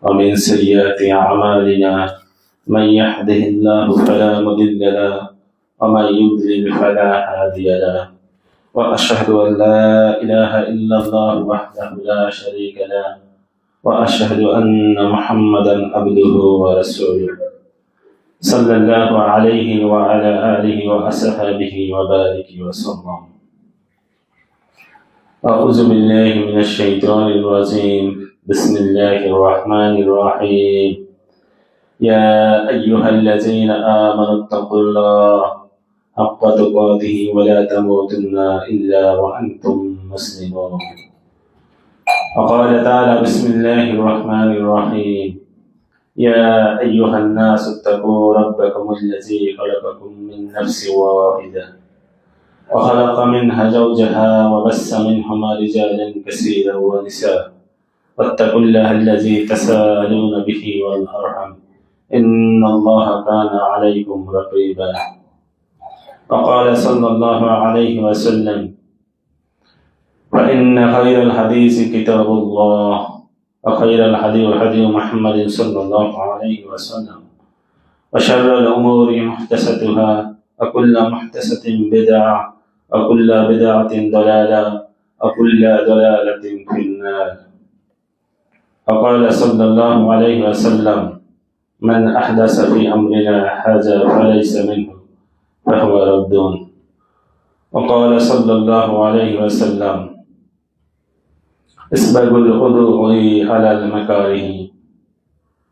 ومن سيئات أعمالنا من يهده الله فلا مضل له ومن يضلل فلا هادي له وأشهد أن لا إله إلا الله وحده لا شريك له وأشهد أن محمدا عبده ورسوله صلى الله عليه وعلى آله وأصحابه وبارك وسلم. أعوذ بالله من الشيطان الرجيم. بسم الله الرحمن الرحيم. يا أيها الذين آمنوا اتقوا الله حق تقاته ولا تموتن إلا وأنتم مسلمون. وقال تعالى: بسم الله الرحمن الرحيم. يا أيها الناس اتقوا ربكم الذي خلقكم من نفس واحدة وخلق منها زوجها وبث منهما رجالا كثيرا ونساء واتقوا الله الذي تساءلون به والأرحم إن الله كان عليكم رقيبا. وقال صلى الله عليه وسلم: فإن خير الحديث كتاب الله وخير الهدي هدي محمد صلى الله عليه وسلم وشر الأمور محدثاتها وكل محدثة بدعة وكل بدعة ضلالة وكل ضلالة في النار. وقال صلى الله عليه وسلم: من أحدث في أمرنا هذا فليس منه فهو رد. وقال صلى الله عليه وسلم: اسبغوا الوضوء على المكاره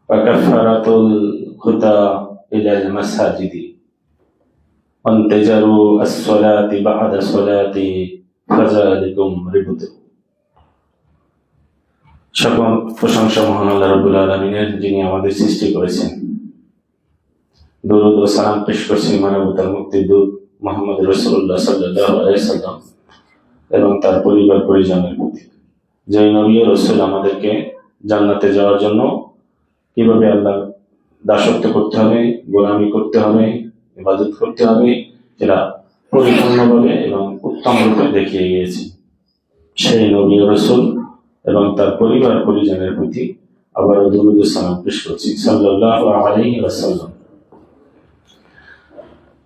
وكفارة الخطى إلى المساجد وانتظروا الصلاة بعد الصلاة فذلكم ربط. সকল প্রশংসা মহান আল্লাহ রাব্বুল আলামিনের, যিনি আমাদের সৃষ্টি করেছেন। দরুদ ও সালাম পেশ করছি মানবতার মুক্তির দূত মুহাম্মদ রাসূলুল্লাহ সাল্লাল্লাহু আলাইহি সাল্লাম এবং তার পরিবার পরিজনের প্রতি। যে নবী ও রাসূল আমাদেরকে জান্নাতে যাওয়ার জন্য কিভাবে আল্লাহর দাসত্ব করতে হবে, গোলামি করতে হবে, ইবাদত করতে হবে, সেটা পরিপূর্ণভাবে এবং উত্তম রূপে দেখিয়ে গিয়েছে। সেই নবী ও রাসূল এবং তার পরিবার পরিজনের প্রতি আবার দরুদ ও সালাম পেশ করছি সাল্লাল্লাহু আলাইহি ওয়াসাল্লাম।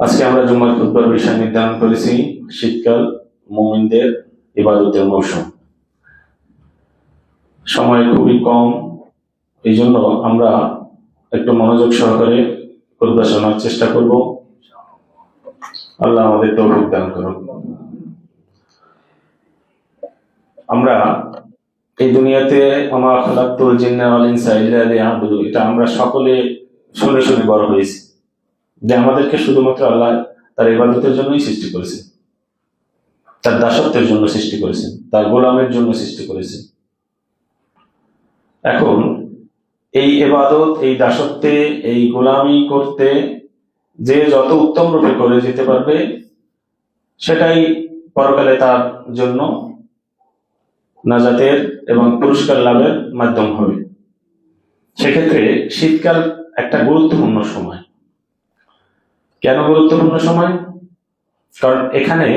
আজকে আমরা জুমার খুতবার বিষয় নির্ধারণ করেছি শীতকাল মুমিনদের ইবাদতের মৌসুম। সময় খুবই কম, এই জন্য আমরা একটু মনোযোগ সহকারে খুতবা শোনার চেষ্টা করব। আল্লাহ আমাদের তৌফিক দান করুন। আমরা এই দুনিয়াতে ওমা খালাকতুল জিন্না ওয়াল ইনসা ইল্লা লিয়াবুদুন, এটা আমরা সকলে শুনে শুনে বড় হয়েছি যে আমাদেরকে শুধুমাত্র আল্লাহ তার ইবাদতের জন্যই সৃষ্টি করেছেন, তার দাসত্বের জন্য সৃষ্টি করেছেন, তার গোলামের জন্য সৃষ্টি করেছেন। এখন এই ইবাদত, এই দাসত্বে, এই গোলামি করতে যে যত উত্তম রূপে করে যেতে পারবে, সেটাই পরকালে তার জন্য নাজাতের এবং পুরস্কার লাভের মাধ্যম হবে। সেক্ষেত্রে শীতকাল একটা গুরুত্বপূর্ণ সময়। কেন গুরুত্বপূর্ণ সময়? কারণ এখানে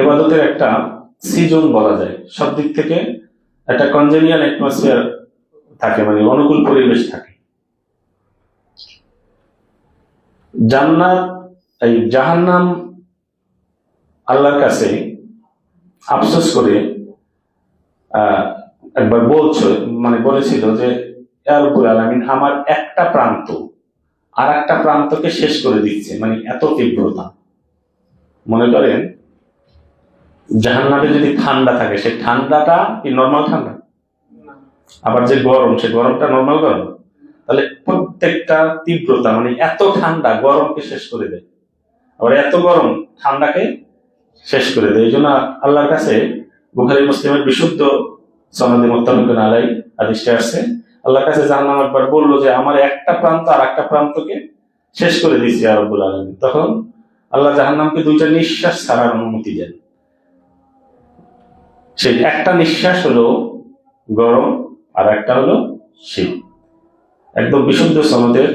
ইবাদতের একটা সিজন বলা যায়, সব দিক থেকে একটা কনজেনিয়াল অ্যাটমসফিয়ার থাকে, মানে অনুকূল পরিবেশ থাকে। জান্নাত, এই জাহান্নাম আল্লাহর কাছে আফসোস করে একবার বলেছিল যে ইয়া রাব্বুল আলামিন, আমার একটা প্রান্ত আর একটা প্রান্তকে শেষ করে দিচ্ছে, মানে এত তীব্রতা। মনে করেন জাহান্নামে যদি ঠান্ডা থাকে, সেই ঠান্ডাটা কি নর্মাল ঠান্ডা? আবার যে গরম, সে গরমটা নর্মাল গরম? তাহলে প্রত্যেকটা তীব্রতা, মানে এত ঠান্ডা গরমকে শেষ করে দেয়, আবার এত গরম ঠান্ডাকে শেষ করে দেয়। এই জন্য আল্লাহর কাছে বুখারী মুসলিমের বিশুদ্ধ সনদে মুত্তাফাকুন আলাইহি হাদিসে আসছে, আল্লাহর কাছে জাহান্নাম একবার বললো যে আমার একটা প্রান্ত আর একটা প্রান্তকে শেষ করে দিয়েছি ইয়া রাব্বুল আলামিন। তখন আল্লাহ জাহান্নামকে দুইটা নিঃশ্বাস ছাড়ার অনুমতি দেন। সেই একটা নিঃশ্বাস হলো গরম আর একটা হলো শীত। একদম বিশুদ্ধ সনদের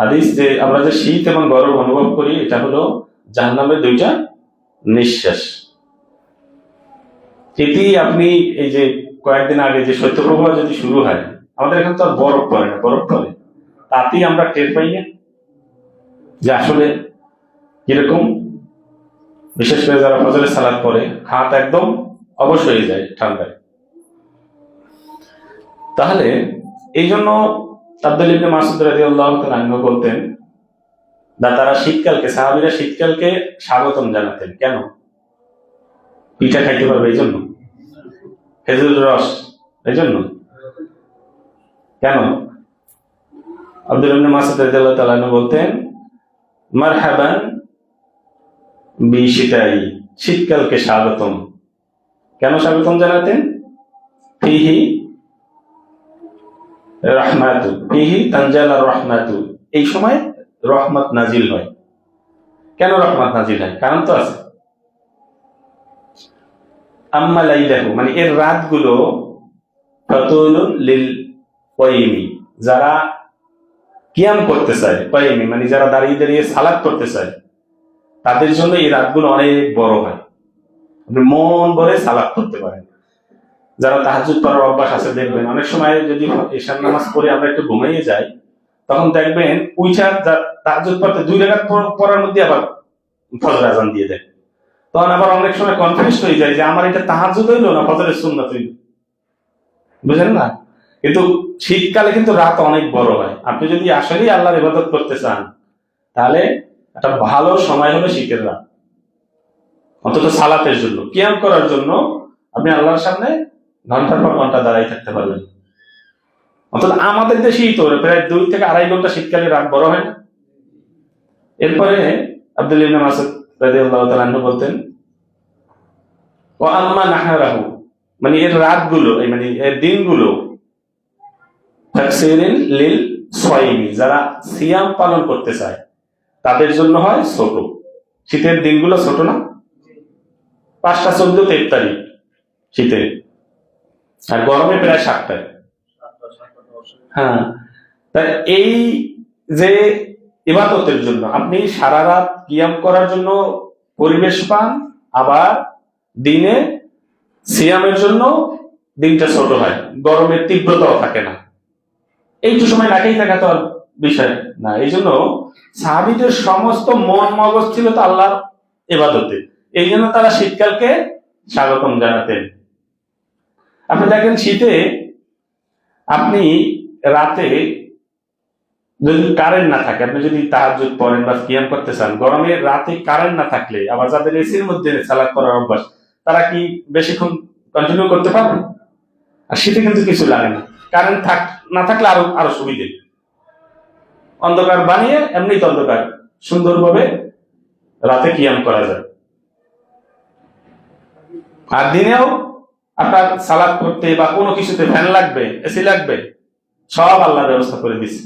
হাদিস যে আমরা যে শীত এবং গরম অনুভব করি, এটা হলো জাহান্নামের দুইটা নিঃশ্বাস। এটি আপনি এই যে কয়েকদিন আগে যে শৈত্যপ্রবাহ যদি শুরু হয়, আমাদের এখানে তো আর বরফ পড়ে না, বরফ পড়ে, তাতেই আমরা টের পাই না যে আসলে কিরকম। বিশেষ করে যারা ফজরের সালাত পড়ে, হাত একদম অবশ হয়ে যায় ঠান্ডায়। তাহলে এই জন্য আব্দুল ইবনে মাসউদ রাদিয়াল্লাহু তাআলা আনহু বলতেন, তারা শীতকালকে, সাহাবীরা শীতকালকে স্বাগতম জানাতেন। কেন? পিঠা খাইতে পারবে এই জন্য, খেজুর রস এই জন্য। কেন? আব্দুল ইবনে মাসউদ রাদিয়াল্লাহু তাআলা আনহু বলতেন, মারহাবান বিশিতাই, শীতকালকে স্বাগতম। কেন স্বাগতম জানাতেন? ফিহি রাহমাতু, ফিহি তানজালার রাহমাতু, এই সময় রহমত নাজিল হয়। কেন রহমত নাজিল হয়? কারণ তো আছে। আম্মা লাইলাহু, মানে এর রাতগুলো, ফাতুলুন লিল কাইমি, যারা কিয়াম করতে চায়, কাইমি মানে যারা দাঁড়িয়ে দাঁড়িয়ে সালাত করতে চায়, তাদের জন্য এই রাতগুলো অনেক বড় হয়। আপনি মন ভরে সালাত করতে পারেন। যারা তাহাজ্জুদ পড়ার অভ্যাস আছে, দেখবেন অনেক সময় যদি ঈশার নামাজ পড়ে আমরা একটু ঘুমিয়ে যাই, তখন দেখবেন উইঠা তাহাজ্জুদ পড়তে 2 রাকাত পড়ার মধ্যে আবার ফজর আজান দিয়ে দেয়। তখন আবার অনেক সময় কনফিউজ হয়ে যায় যে আমার এটা তাহাজ্জুদ হইলো না ফজরের সুন্নাত হইল, বুঝলেন না? কিন্তু শীতকালে কিন্তু রাত অনেক বড় হয়। আপনি যদি আসলেই আল্লাহর ইবাদত করতে চান, তাহলে একটা ভালো সময় হলো শীতের রাত, অন্তত সালাতের জন্য, কিয়াম করার জন্য আপনি আল্লাহর সামনে ঘন্টার পর ঘন্টা দাঁড়াই থাকতে পারবেন। অন্তত আমাদের দেশেই তো প্রায় 2 থেকে 2.5 ঘন্টা শীতকালে রাত বড় হয় না। এরপরে আব্দুল ইবনে মাসউদ রাদিয়াল্লাহু তাআলা আনহু বলতেন, ওয়া আম্মা নাহারাহু, মানে এর রাতগুলো, মানে এর দিনগুলো, তাকসিরিন লিল সাইমি, যারা সিয়াম পালন করতে চায় তাদের জন্য হয় ছোট। শীতের দিনগুলো ছোট না? 5টা 14 43 শীতে, আর গরমে প্রায় 7টায়। হ্যাঁ, তাই এই যে ইবাদতের জন্য আপনি সারা রাত কিয়াম করার জন্য পরিবেশ পান, আবার দিনে সিয়ামের জন্য দিনটা ছোট হয়, গরমের তীব্রতাও থাকে না। এইটু সময় লাগাই থাকা তো আর বিষয় না। এই জন্য সাহাবীদের সমস্ত মন মগজ ছিল তো আল্লাহর ইবাদতে, এই জন্য তারা শীতকালকে স্বাগতম জানাতেন। আপনি দেখেন শীতে আপনি রাতে যদি কারেন্ট না থাকে, আপনি যদি তাহাজ্জুদ পড়েন বা কিয়াম করতে চান, গরমে রাতে কারেন্ট না থাকলে, আবার যাদের এসির মধ্যে সালাত করার অভ্যাস, তারা কি বেশিক্ষণ কন্টিনিউ করতে পারবে? আর শীতে কিন্তু কিছু লাগে না, কারেন্ট না থাকলে আরো সুবিধে, অন্ধকার বানিয়ে এমনিতে অন্ধকার সুন্দরভাবে রাতে কিয়াম করা যায়। আর দিনেও আপনার সালাত করতে বা কোনো কিছুতে ফ্যান লাগবে, এসি লাগবে, সব আল্লাহ ব্যবস্থা করে দিচ্ছে।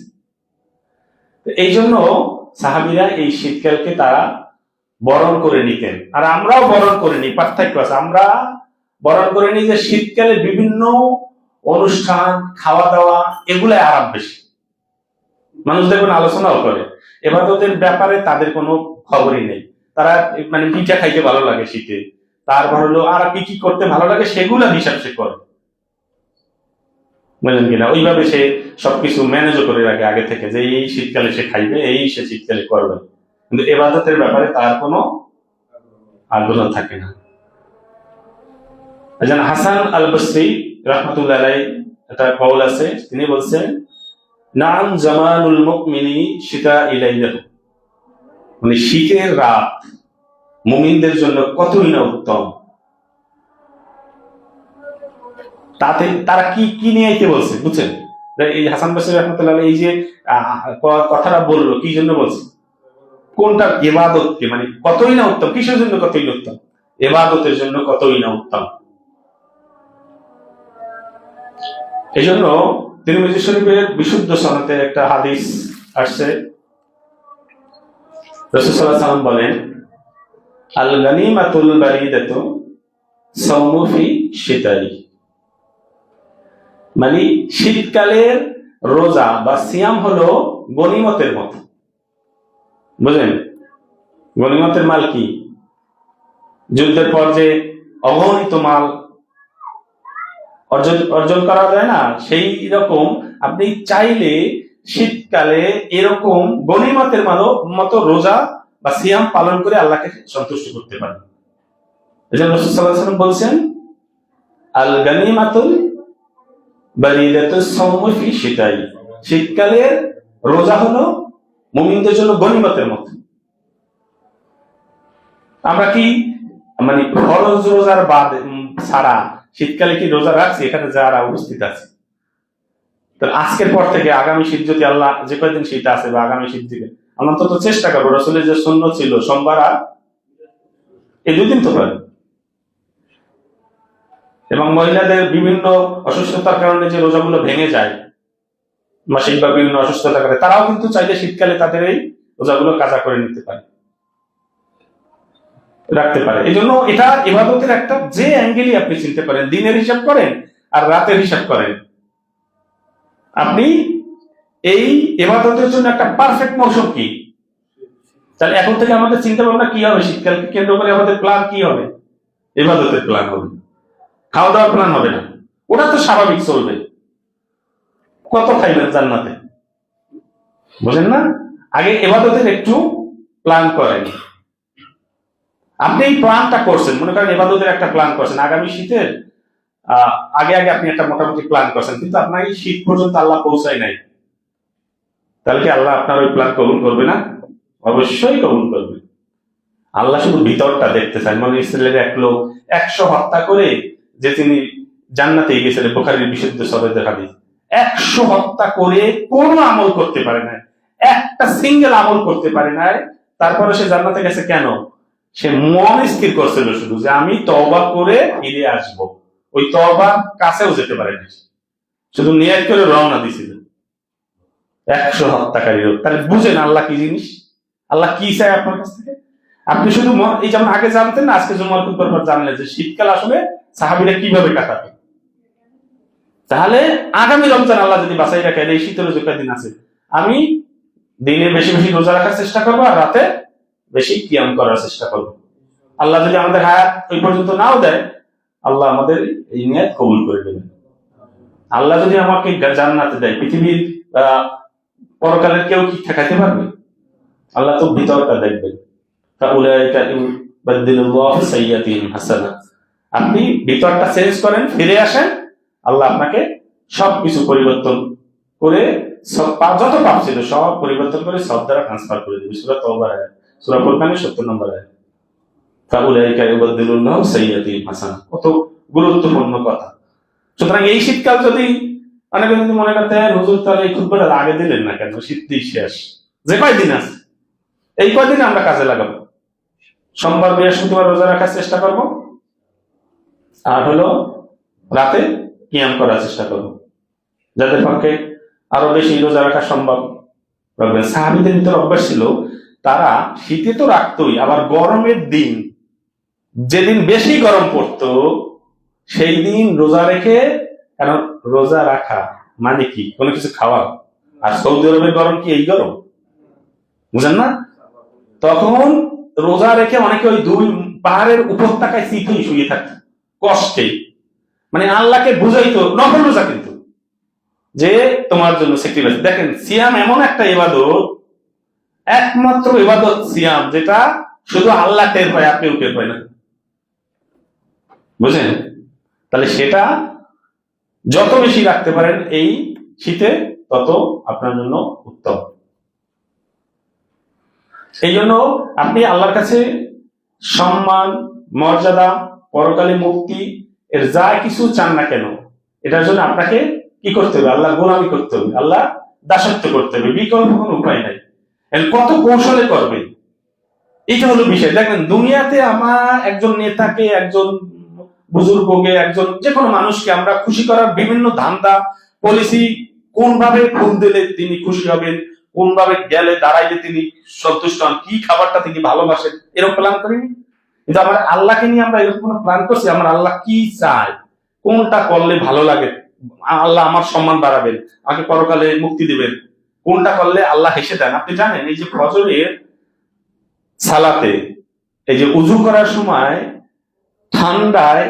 এই জন্য সাহাবীরা এই শীতকালকে তারা বরণ করে নিতেন, আর আমরাও বরণ করে নিই। পার্থক্য আছে, আমরা বরণ করে নিই যে শীতকালে বিভিন্ন অনুষ্ঠান, খাওয়া দাওয়া, এগুলাই আরাম বেশি। মানুষ দেখুন আলোচনাও করে, ইবাদতের ব্যাপারে তাদের কোনো খবরই নেই। তারা মানে পিঠা খাইতে ভালো লাগে শীতে, তারপর হলো আর কি কি করতে ভালো লাগে সেগুলা হিসাব সে করে, বুঝলেন কিনা? ওইভাবে সে সবকিছু ম্যানেজও করে রাখে আগে থেকে, যে এই শীতকালে সে খাইবে, এই সে শীতকালে করবে। কিন্তু ইবাদতের ব্যাপারে তার কোনো আগ্রহ থাকে না। হাসান আল বসরি রাহমাতুল্লাহ আলাইহি একটা কওল আছে, তিনি বলছেন, নাম জামানুল মুমিনি শিতা ইলাইলাহু, মানে শীতের রাত মুমিনদের জন্য কতই না উত্তম। তাতে তারা কি কি নিয়ে আইতে বলছে বুঝছেন? এই হাসান বসরি রাহমাতুল্লাহ আলাইহি এই যে কথাটা বললো, কি জন্য বলছে? কোনটা ইবাদতকে, মানে কতই না উত্তম, কিসের জন্য কতই না উত্তম? ইবাদতের জন্য কতই না উত্তম। এই জন্য তিরমিজি শরীফের বিশুদ্ধ সনদে একটা হাদিস আসছে, রাসূল সাল্লাল্লাহু আলাইহি ওয়াসাল্লাম বলেন, আল গানিমাতুল বারিদাতু সাওমু ফি শিতাই, মানে শীতকালের রোজা বা সিয়াম হলো গনিমতের মতো। বুঝলেন? গনিমতের মাল কি? যুদ্ধের পর যে অগণিত মাল অর্জন করা যায় না, সেই রকম আপনি চাইলে শীতকালে এরকম গনিমতের মতো রোজা বা সিয়াম পালন করে আল্লাহকে সন্তুষ্ট করতে পারেন। এজন্য রাসূল সাল্লাল্লাহু আলাইহি ওয়াসাল্লাম বলছেন, আল গানিমাতুল বারিদাতুস সাওমু ফি শিতাই, শীতকালের রোজা হলো মুমিনদের জন্য গনিমতের মতো। আমরা কি মানে ফরজ রোজার বাদ ছাড়া শীতকালে কি রোজা রাখছি? এখানে যারা উপস্থিত আছে, তো আজকের পর থেকে আগামী শীত যদি আল্লাহ যে কয়দিন শীত আছে বা আগামী শীত থেকে আমরা অন্তত চেষ্টা করবো, রাসূলের যে সুন্নাত ছিল সোমবার আর এই 2 দিন তো পারে। এবং মহিলাদের বিভিন্ন অসুস্থতার কারণে যে রোজাগুলো ভেঙে যায়, মাসিক বা বিভিন্ন অসুস্থতার কারণে, তারাও কিন্তু চাইলে শীতকালে তাদের এই রোজাগুলো কাজা করে নিতে পারে, রাখতে পারে। এই জন্য এটা ইবাদতের একটা যে অ্যাঙ্গেলই আপনি চিনতে পারেন, দিনের হিসাব করেন আর রাতের হিসাব করেন, আপনি এই ইবাদতের জন্য একটা পারফেক্ট মৌসুম কি। তাহলে এখন থেকে আমাদের চিন্তা ভাবনা কি হবে? শীতকালকে কেন্দ্র করে আমাদের প্ল্যান কি হবে? ইবাদতের প্ল্যান হবে, খাওয়া দাওয়ার প্ল্যান হবে না। ওটা তো স্বাভাবিক চলবে, কত খাইবেন জান্নাতে, বুঝেন না? আগে ইবাদতের একটু প্ল্যান করেন। আপনি এই প্ল্যানটা করছেন, মনে করেন ইবাদতের একটা প্ল্যান করছেন আগামী শীতের আগে আগে আপনি একটা মোটামুটি প্ল্যান করছেন, কিন্তু আপনার এই শীত পর্যন্ত আল্লাহ পৌঁছায় নাই, তাহলে কি আল্লাহ আপনার ওই প্ল্যান কবুল করবে না? অবশ্যই কবুল করবে। আল্লাহ শুধু ভিতরটা দেখতে চান। মানে ইসরায়েলের এক লোক 100 হত্যা করে যে তিনি জান্নাতে গেছিলেন, বুখারীর বিশুদ্ধ সনদে হাদিস, 100 হত্যা করে কোনো আমল করতে পারে না, একটা সিঙ্গেল আমল করতে পারে না, তারপরে সে জান্নাতে গেছে কেন? সে মন স্থির করছিল শুধু যে আমি তওবা করে ফিরে আসব। ওই তওবা কাছেও যেতে পারে না, শুধু নিয়ত করে রওনা দিছিল। 100 হত্যাকারীর। তাহলে বুঝেন আল্লাহ কি জিনিস, আল্লাহ কি চায় আপনার কাছ থেকে। আপনি শুধু এই যেমন আগে জানতেন না, আজকে জুমার খুতবার পর জানলেন যে শীতকাল আসলে সাহাবীরা কিভাবে কাটাবে। তাহলে আগামী রমজান আল্লাহ যদি বাঁচাই রাখে, এই শীতের যে কয়দিন আছে, আমি দিনে বেশি বেশি রোজা রাখার চেষ্টা করবো আর রাতে বেশি কিয়াম করার চেষ্টা করবো। আল্লাহ যদি আমাদের হায়াত ওই পর্যন্ত নাও দেয়, আল্লাহ আমাদের এই নিয়ত কবুল করে দেবেন। আল্লাহ যদি আমাকে জান্নাতে দেয়, পৃথিবীর পরকালের কেউ কি ঠেকাইতে পারবে? আল্লাহ তো ভিতরটা দেখবেন। আপনি ভিতরটা চেঞ্জ করেন, ফিরে আসেন, আল্লাহ আপনাকে সবকিছু পরিবর্তন করে যত পাপ ছিল সব পরিবর্তন করে সব দ্বারা ট্রান্সফার করে দেবে। সূরা তাওবার আয়াত, সূরা ফুরকানের 70 নম্বর আয়াত। কত গুরুত্বপূর্ণ কথা। সুতরাং এই শীতকাল যদি অনেকে যদি মনে করতে হয় হুজুর তাহলে এই খুতবাটা আগে দিলেন না কেন, শীতই শেষ, যে কয়দিন আছে এই কয়দিন আমরা কাজে লাগাবো। সোমবার বৃহস্পতিবার রোজা রাখার চেষ্টা করব, আর হলো রাতে কিয়াম করার চেষ্টা করব, যাদের পক্ষে আরো বেশি রোজা রাখা সম্ভব। সাহাবীদের ভিতর অভ্যাস ছিল, তারা শীতে তো রাখতোই, আবার গরমের দিন যেদিন বেশি গরম পড়তো সেই দিন রোজা রেখে, কারণ রোজা রাখা মানে কি কোনো কিছু খাওয়া, আর সৌদি আরবের গরম কি এই গরম, বুঝেন না? তখন রোজা রেখে অনেকে ওই 2 পাহাড়ের উপত্যকায় শীতেই শুয়ে থাকতো কষ্টে, মানে আল্লাহকে বুঝাইতো নফল রোজা, কিন্তু যে তোমার জন্য স্যাক্রিফাইস। দেখেন সিয়াম এমন একটা ইবাদত, একমাত্র ইবাদত সিয়াম যেটা শুধু আল্লাহ টের পায়, আপনিও টের পায় না, বুঝেন? তাহলে সেটা যত বেশি রাখতে পারেন এই শীতে তত আপনার জন্য উত্তম। এই জন্য আপনি আল্লাহর কাছে সম্মান, মর্যাদা, পরকালে মুক্তি এর যা কিছু চান না কেন, এটার জন্য আপনাকে কি করতে হবে? আল্লাহ গোলামি করতে হবে, আল্লাহ দাসত্ব করতে হবে, বিকল্প কোনো উপায় নাই। কত কৌশলে করবে, এটা হলো বিষয়। দেখেন দুনিয়াতে আমার একজন নেতাকে, একজন বুজুর্গকে, একজন যে কোনো মানুষকে আমরা খুশি করার বিভিন্ন ধান্দা পলিসি, কোন ভাবে ফোন দিলে তিনি খুশি হবেন, কোন ভাবে গেলে দাঁড়াইলে তিনি সন্তুষ্ট হন, কি খাবারটা তিনি ভালোবাসেন, এরকম প্ল্যান করিনি। কিন্তু আমার আল্লাহকে নিয়ে আমরা এরকম কোনো প্ল্যান করছি? আমার আল্লাহ কি চায়, কোনটা করলে ভালো লাগে, আল্লাহ আমার সম্মান বাড়াবেন, আমাকে পরকালে মুক্তি দিবেন, কোনটা করলে আল্লাহ হেসে দেন। আপনি জানেন এই যে ফজরের সালাতে, এই যে উযু করার সময় ঠান্ডায়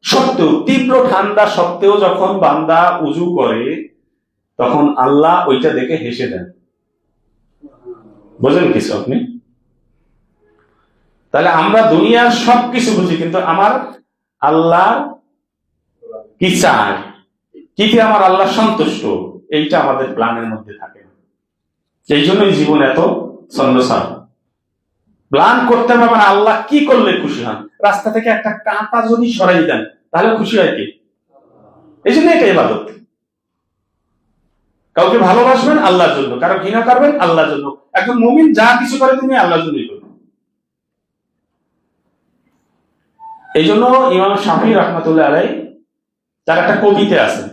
সত্ত্বেও, তীব্র ঠান্ডা সত্ত্বেও যখন বান্দা উযু করে, তখন আল্লাহ ওইটা দেখে হেসে দেন। বোঝেন কিছু আপনি? তাহলে আমরা দুনিয়ার সবকিছু বুঝি, কিন্তু আমার আল্লাহ কি চায়, কিতে আমার আল্লাহ সন্তুষ্ট, এইটা আমাদের প্ল্যানের মধ্যে থাকে না। এই জন্যই জীবন এত ছন্দছাড়া। প্ল্যান করতে হবে মানে আল্লাহ কি করলে খুশি হন। রাস্তা থেকে একটা কাঁটা যদি সরাই দেন তাহলে খুশি হয় কি? এই জন্য এটা ইবাদত। কাউকে ভালোবাসবেন আল্লাহর জন্য, কারো ঘৃণা করবেন আল্লাহর জন্য। একজন মুমিন যা কিছু করে তুমি আল্লাহর জন্যই করবে। এই জন্য ইমাম শাফি রাহমাতুল্লাহ আলাইহি তার একটা কবিতা আছে।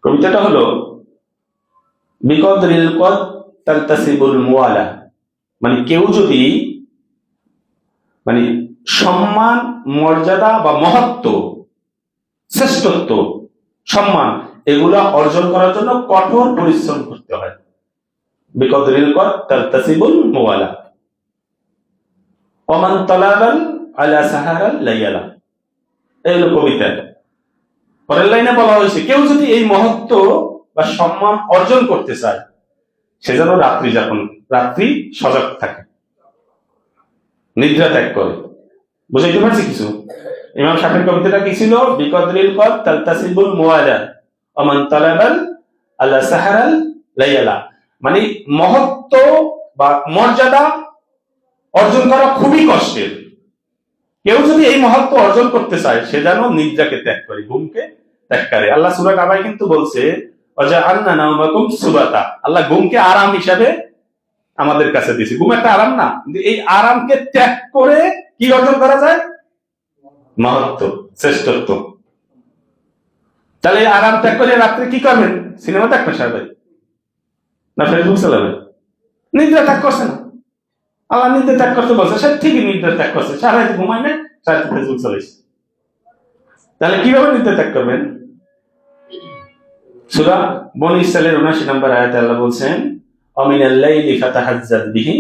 কবিতাটা হলো বিকদরিল কদ তালতাসিবুল মুওয়ালা, মানে কেউ যদি মানে সম্মান, মর্যাদা বা মহত্ব, শ্রেষ্ঠত্ব, সম্মান এগুলা অর্জন করার জন্য কঠোর পরিশ্রম করতে হয়। বিকদরিল কদ তালতাসিবুল মুওয়ালা ওমান তালাবাল আলা সাহারাল লাইয়ালা। এই হলো কবিতা। পরের লাইনে বলা হয়েছে কেউ যদি এই মহত্ব বা সম্মান অর্জন করতে চায় সে যেন রাত্রি সজাগ থাকে, নিদ্রা ত্যাগ করে। বুঝাইতে পারছি কিছু? ইমাম শাফির কবিতাটা কি ছিল? বিকদরিল কদ তালতাসিবুল মুওয়ালা ওমান তালাবাল আলা সাহারাল লাইয়ালা, মানে মহত্ব বা মর্যাদা অর্জন করা খুবই কষ্টের। কেউ যদি এই মহত্ব অর্জন করতে চায় সে যেন নিদ্রাকে ত্যাগ করে, ঘুমকে ত্যাগ করে। আল্লাহ সূরা কাবায় কিন্তু বলছে ওয়াজআলনা নাওমাকুম সুবাতা, আল্লাহ ঘুমকে আরাম হিসাবে আমাদের কাছে দিয়েছে। ঘুম একটা আরাম না? এই আরামকে ত্যাগ করে কি অর্জন করা যায়? মহত্ব, শ্রেষ্ঠত্ব। তাহলে এই আরাম ত্যাগ করে রাত্রে কি করবেন? সিনেমা দেখবেন সারাদিন, না ফেসবুক চালাবেন? নিদ্রা ত্যাগ করছে না। আল্লাহ নিদ্রা ত্যাগ করতে বলছে, সে ঠিকই নিদ্রা ত্যাগ করছে, সারাদিন ঘুমায় না, সারাদিন ফেসবুক চালাইছে। তাহলে কিভাবে নিদ্রা ত্যাগ করবেন? সূরা বনী ইসরাঈলের ৭৯ নম্বর আয়াতে আল্লাহ বলছেন আমিনাল লাইলি ফাতাহাজ্জাদ বিহি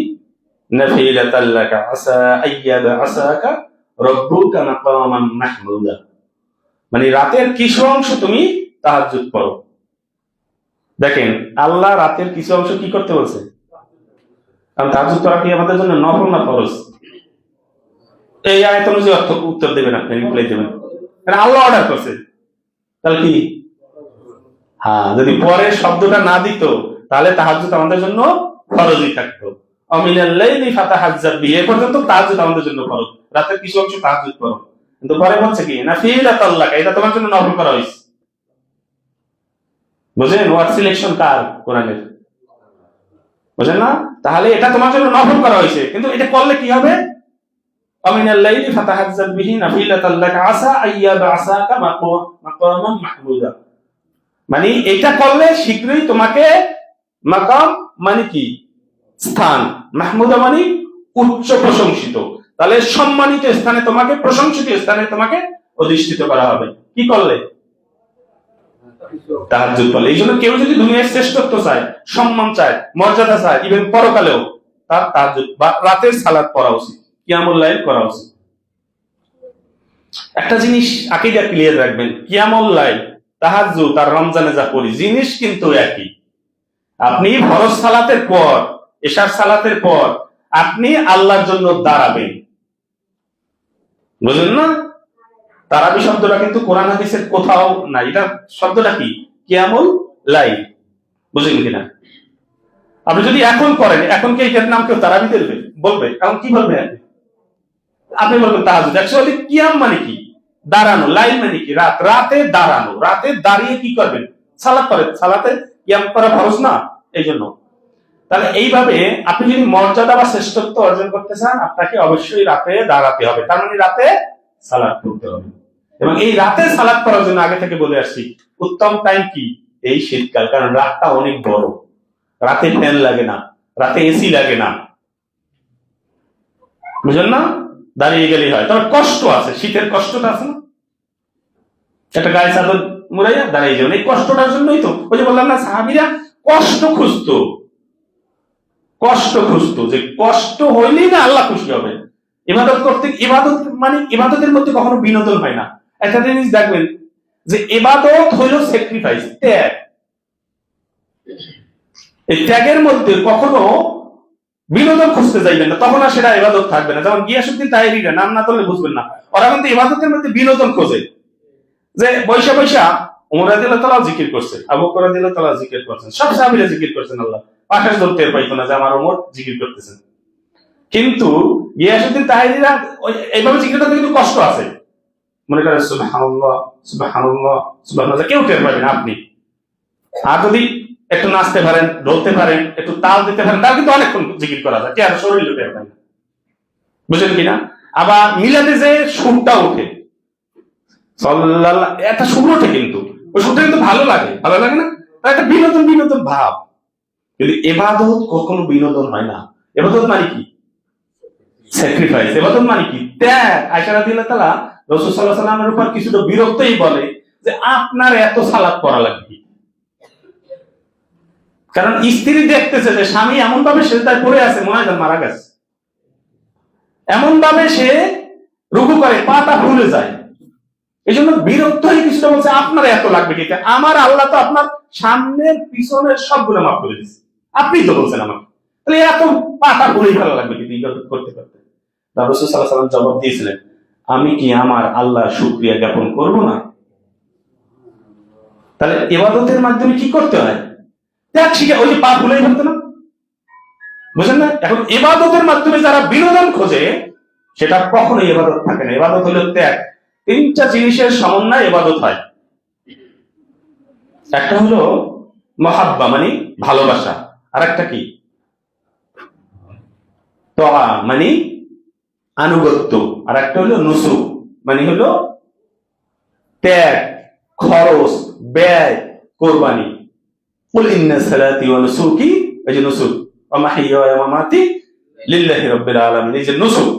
নাফিলাতাল লাকা আসা আইয়াবা আসাকা রাব্বুকা মাকামান মাহমুদা, মানে রাতের কিছু অংশ তুমি তাহাজ্জুদ পড়ো। দেখেন আল্লাহ রাতের কিছু অংশ কি করতে বলছে? কারণ তাহাজ্জুদ করা কি আমাদের জন্য নফল না ফরজ? এই আয়াত অনুযায়ী উত্তর দেবেন, আপনি রিপ্লাই দেবেন। আল্লাহ অর্ডার করছে, তাহলে কি? হ্যাঁ, যদি পরে শব্দটা না দিত তাহলে তাহাজ্জুদ আমাদের জন্য ফরজই থাকতো। আমিনাল লাইলি ফাতাহাজ্জাদ বিহি, এ পর্যন্ত তাহাজ্জুদ আমাদের জন্য ফরজ, রাতের কিছু অংশ তাহাজ্জুদ করো। কিন্তু পরে বলছে কি নাফিলাতাল লাকা, এটা তোমার জন্য নফল করা হয়েছে। বুঝেন ওয়ার্ড সিলেকশন কার? কোরআনের। বুঝেন না? তাহলে এটা তোমার জন্য নফল করা হয়েছে, কিন্তু এটা করলে কি হবে? আমিনাল লাইলি ফাতাহাজ্জাদ বিহি নাফিলাতাল লাকা আসা আইয়াবা আসাকা মাকামান মাহমুদা, মানে এটা করলে শীঘ্রই তোমাকে, মাকাম মানে কি? স্থান, মাহমুদা মানে উচ্চ প্রশংসিত, তাহলে সম্মানিত স্থানে তোমাকে, প্রশংসিত স্থানে তোমাকে অধিষ্ঠিত করা হবে। কি করলে? তাহাজ্জুদ করলে। এই জন্য কেউ যদি দুনিয়ার শ্রেষ্ঠত্ব চায়, সম্মান চায়, মর্যাদা চায়, ইভেন পরকালেও, তার তাহাজ্জুদ বা রাতের সালাত পড়া উচিত, কিয়ামুল লাইল করা উচিত। একটা জিনিস আকীদা ক্লিয়ার রাখবেন, কিয়ামুল লাইল, তাহাজ্জুদ আর রমজানে যা পড়ি জিনিস কিন্তু একই। আপনি ফরজ সালাতের পর, এশার সালাতের পর আপনি আল্লাহর জন্য দাঁড়াবেন, বুঝলেন না? তারাবি শব্দটা কিন্তু কোরআন হাদিসের কোথাও নাই। এটা শব্দটা কি? কিয়ামুল লাইল। বুঝলেন কিনা? আপনি যদি এখন করেন, এখন কি এটার নাম কেউ তারাবি বলবে? এখন কি বলবে? আপনি বলবেন তাহাজ্জুদ। অ্যাকচুয়ালি কিয়াম মানে কি? দাঁড়ানো। লাইল মানে কি? রাত। রাতে দাঁড়ানো। রাতে দাঁড়িয়ে কি করবেন? সালাত করেন। সালাতে কিয়াম করা ফরজ না? এই জন্য। তাহলে এইভাবে আপনি যদি মর্যাদা বা শ্রেষ্ঠত্ব অর্জন করতে চান, আপনাকে অবশ্যই রাতে দাঁড়াতে হবে, তার মানে রাতে সালাত করতে হবে। এবং এই রাতে সালাত করার জন্য আগে থেকে বলে আসছি উত্তম টাইম কি? এই শীতকাল, কারণ রাতটা অনেক বড়, রাতে ফ্যান লাগে না, রাতে এসি লাগে না, বুঝলেন না? দাঁড়িয়ে গেলেই হয়। তবে কষ্ট আছে, শীতের কষ্টটা আছে না? একটা গায়ে চাদর মুড়াইয়া দাঁড়িয়ে যাবেন, এই কষ্টটার জন্যই তো ওই যে বললাম না, সাহাবীরা কষ্ট খুঁজতো, যে কষ্ট হইলেই না আল্লাহ খুশি হবে। ইবাদত করতে, ইবাদত মানে ইবাদতের মধ্যে কখনো বিনোদন হয় না। একটা জিনিস দেখবেন যে ইবাদত হইল স্যাক্রিফাইস, ত্যাগ। এই ত্যাগের মধ্যে কখনো বিনোদন খুঁজতে যাইবেন না, তখন আর সেটা ইবাদত থাকবে না। যেমন গিয়াসউদ্দিন তাহেরিরা নাম না করলে বুঝবেন না, ওরা কিন্তু ইবাদতের মধ্যে বিনোদন খোঁজে, যে বৈশা বৈশা ওমর রাদিয়াল্লাহু তাআলা জিকির করছে, আবু বকর রাদিয়াল্লাহু তাআলা জিকির করছেন, সব সাহাবীরা জিকির করছেন, আল্লাহ পাশাস ধরতে পাইতো না যে আমার ওমর জিকির করতেছেন। কিন্তু গিয়াসউদ্দিন তাহেরিরা এইভাবে জিকির করতে কিন্তু কষ্ট আছে, মনে করেন সুবহানাল্লাহ সুবহানাল্লাহ সুবহানাল্লাহ, কেউ টের পাবেন আপনি। আর যদি একটু নাচতে পারেন, ঢলতে পারেন, একটু তাল দিতে পারেন, তার কিন্তু অনেকক্ষণ জিকির করা যায়, কে আর শরীর লোটে পায় না, বুঝলেন কিনা? আবার মিলাদে যে সুরটা ওঠে, সাল্লাল্লাহ, একটা সুর ওঠে, কিন্তু ওই সুরটা কিন্তু ভালো লাগে, ভালো লাগে না? একটা বিনোদন বিনোদন ভাব। কিন্তু এবাদত কখনো বিনোদন হয় না। এবাদত মানে কি? স্যাক্রিফাইস। এবাদত মানে কি? ত্যাগ। আয়েশা রাদিয়াল্লাহু তাআলা রাসূল সাল্লাল্লাহু আলাইহি ওয়াসাল্লামের উপর কিছুটা বিরক্তই বলে যে আপনার এত সালাত পড়া লাগবে, কারণ স্ত্রী দেখতেছে যে স্বামী এমন ভাবে সেজদায় পড়ে আছে, মনে হয় মারা গেছে, এমন ভাবে সে রুকু করে পাটা ফুলে যায়, এই জন্য বিরক্ত হয়ে কিছুটা বলছে আপনার এত লাগবে কি? আমার আল্লাহ তো আপনার সামনের পিছনের সবগুলো মাফ করে দিচ্ছে, আপনি তো বলছেন আমাকে, তাহলে এত পাটা ফুলেই ভালো লাগবে কি ইবাদত করতে করতে? রাসূল সাল্লাল্লাহু আলাইহি ওয়াসাল্লাম জবাব দিয়েছিলেন, আমি কি আমার আল্লাহর শুকরিয়া জ্ঞাপন করব না? তাহলে ইবাদতের মাধ্যমে কি করতে হয়? ত্যাগ শিখে, ওই যে পা ফুলেই ফেলতো না, বুঝলেন না? এখন ইবাদতের মাধ্যমে যারা বিনোদন খোঁজে, সেটা কখনো ইবাদত থাকে না। ইবাদত হলো ত্যাগ। তিনটা জিনিসের সমন্বয় ইবাদত হয়। একটা হলো মহাব্বা মানে ভালোবাসা, আর একটা কি তোয়া মানে আনুগত্য, আর একটা হলো নুসুক মানে হলো ত্যাগ, খরচ, ব্যয়, কোরবানি। কুল ইন্না সালাতি ওয়া নুসুকি, এই যে নুসুক, ওয়া মাহইয়া ওয়া মামাতি লিল্লাহি রাব্বিল আলামিন, এই যে নুসুক।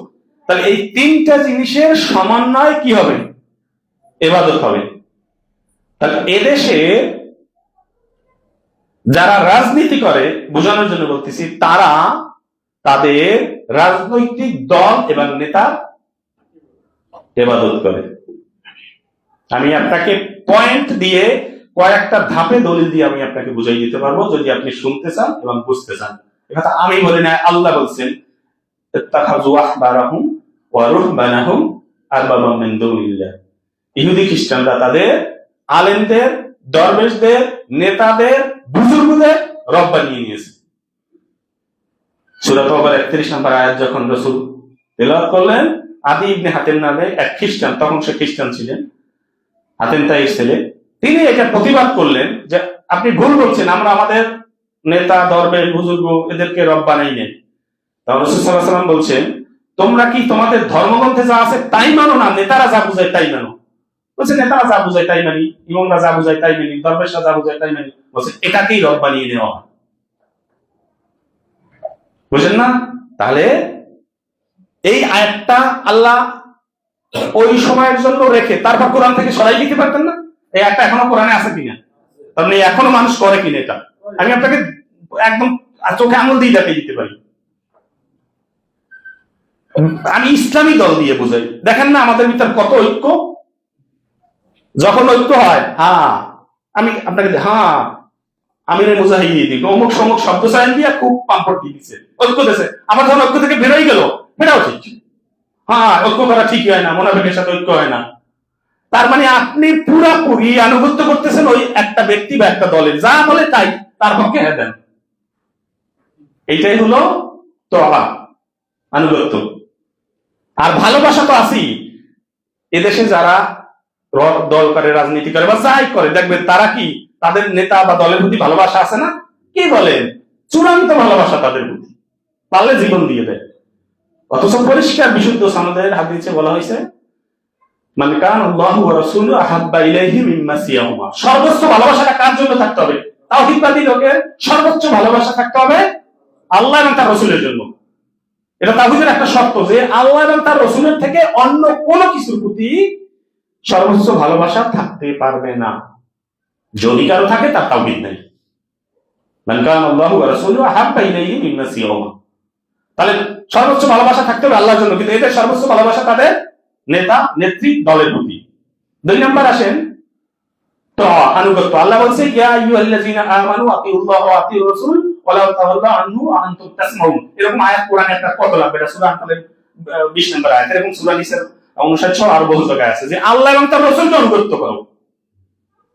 তাহলে এই তিনটা জিনিসের সমন্বয় কি হবে? ইবাদত হবে। তাহলে এদেশে যারা রাজনীতি করে, বোঝানোর জন্য বলতেছি, তারা তাদের রাজনৈতিক দল এবং নেতা ইবাদত করে। আমি আপনাকে পয়েন্ট দিয়ে কয়েকটা ধাপে দলিল দিয়ে আমি আপনাকে বুঝাই দিতে পারবো, যদি আপনি শুনতে চান এবং বুঝতে চান। এটা আমি বলি না, আল্লাহ বলছেন ইত্তাখাযু আহবারাহুম ওয়া রুহবানাহুম আরবাবাম মিন দুনিল্লাহ। ইহুদি খ্রিস্টানরা তাদের আলেমদের, দরবেশদের, নেতাদের, বুজুর্গদের রব বানিয়ে নিয়েছে। সূরা তাওবার 31 নম্বর আয়াত যখন রাসূল তেলাওয়াত করলেন, আদি ইবনে হাতেম নামে এক খ্রিস্টান, তখন সে খ্রিস্টান ছিলেন, হাতেম তাইয়ের ছেলে, তিনি এটা প্রতিবাদ করলেন যে আপনি ভুল বলছেন, আমরা আমাদের নেতা, দরবেশ, বুজুর্গ এদেরকে রব বানাই নেই। তখন রাসূল সাল্লাল্লাহু আলাইহি ওয়াসাল্লাম বলছেন, তোমরা কি তোমাদের ধর্মগ্রন্থে যা আছে তাই মানো না নেতারা যা বুঝায় তাই মানো? বলছে নেতারা যা বুঝায় তাই মানি, ইমামরা যা বুঝায় তাই মানি, দরবেশরা যা বুঝায় তাই মানি। বলছে এটাকেই রব বানিয়ে নেওয়া হয়। বুঝলেন না? তাহলে এই আয়াতটা আল্লাহ ওই সময়ের জন্য রেখে তারপর কোরআন থেকে সরাই দিতে পারতেন না? এই আয়াতটা এখনো কোরআনে আছে কিনা, তাহলে এখনো মানুষ করে কিনা, এটা আমি আপনাকে একদম চোখে আঙুল দিয়ে দেখিয়ে দিতে পারি। আমি ইসলামী দল দিয়ে বুঝাই, দেখেন না আমাদের ভিতর কত ঐক্য। যখন ঐক্য হয়, হ্যাঁ আমি আপনাকে, হ্যাঁ আমিরে মুজাহিদিন অমুক সমুক শব্দ চায়ন দিয়া খুব পাম্পট দিয়ে দিচ্ছে, ঐক্য দেশে। আমার যখন ঐক্য থেকে বেরোই গেল, বেরাও ঠিক, হ্যাঁ ঐক্য করা ঠিকই হয় না, মোনাফিকের সাথে ঐক্য হয় না। তার মানে আপনি পুরাপুরি আনুগত্য করতেছেন ওই একটা ব্যক্তি বা একটা দলের, যা বলে তাই তার পক্ষে হ্যাঁ দেন। এইটাই হলো তোয়া, আনুগত্য। আর ভালোবাসা তো আছেই। এদেশে যারা দল করে, রাজনীতি করে বা যাই করে, দেখবেন তারা কি তাদের নেতা বা দলের প্রতি ভালোবাসা আছে না? কি বলেন, চূড়ান্ত ভালোবাসা তাদের প্রতি, পারলে জীবন দিয়ে দেয়। অথচ পরিষ্কার বিশুদ্ধ সনদের হাদিসে বলা হয়েছে, মান কানা আল্লাহু ওয়া রাসূলুহু আহাব্বা ইলাইহি মিম্মা সিয়াহুমা। সর্বোচ্চ ভালোবাসাটা কার জন্য থাকতে হবে? তাওহীদবাদী লোকের সর্বোচ্চ ভালোবাসা থাকতে হবে আল্লাহ এবং তার রাসূলের জন্য। এটা তাওহীদের একটা শর্ত যে আল্লাহ এবং তার রাসূলের থেকে অন্য কোনো কিছুর প্রতি সর্বোচ্চ ভালোবাসা থাকতে পারবে না। যদি কারো থাকে তার তাওহীদ নাই। মান কানা আল্লাহু ওয়া রাসূলুহু আহাব্বা ইলাইহি মিম্মা সিয়াহুমা। তাহলে সর্বোচ্চ ভালোবাসা থাকতে হবে আল্লাহর জন্য, কিন্তু এদের সর্বোচ্চ ভালোবাসা তাদের নেতা, নেত্রী, দলের প্রতি। 2 নম্বর আসেন তো আনুগত্য। আল্লাহ বলছে ইয়া আইয়ুহাল্লাযীনা আমানু আতিউল্লাহ ওয়া আতিউর রাসূল ওয়ালা তাওয়াল্লা আনহু ওয়া আনতুম তাসমাউন। এরকম আয়াত কোরআনে একটা কত লাগবে? এটা সূরা আনফালের 20 নম্বর আয়াত। এরকম সূরা নিসার 59 আর বহু জায়গায় আছে যে আল্লাহ এবং তার রাসূলকে অনুগত করো।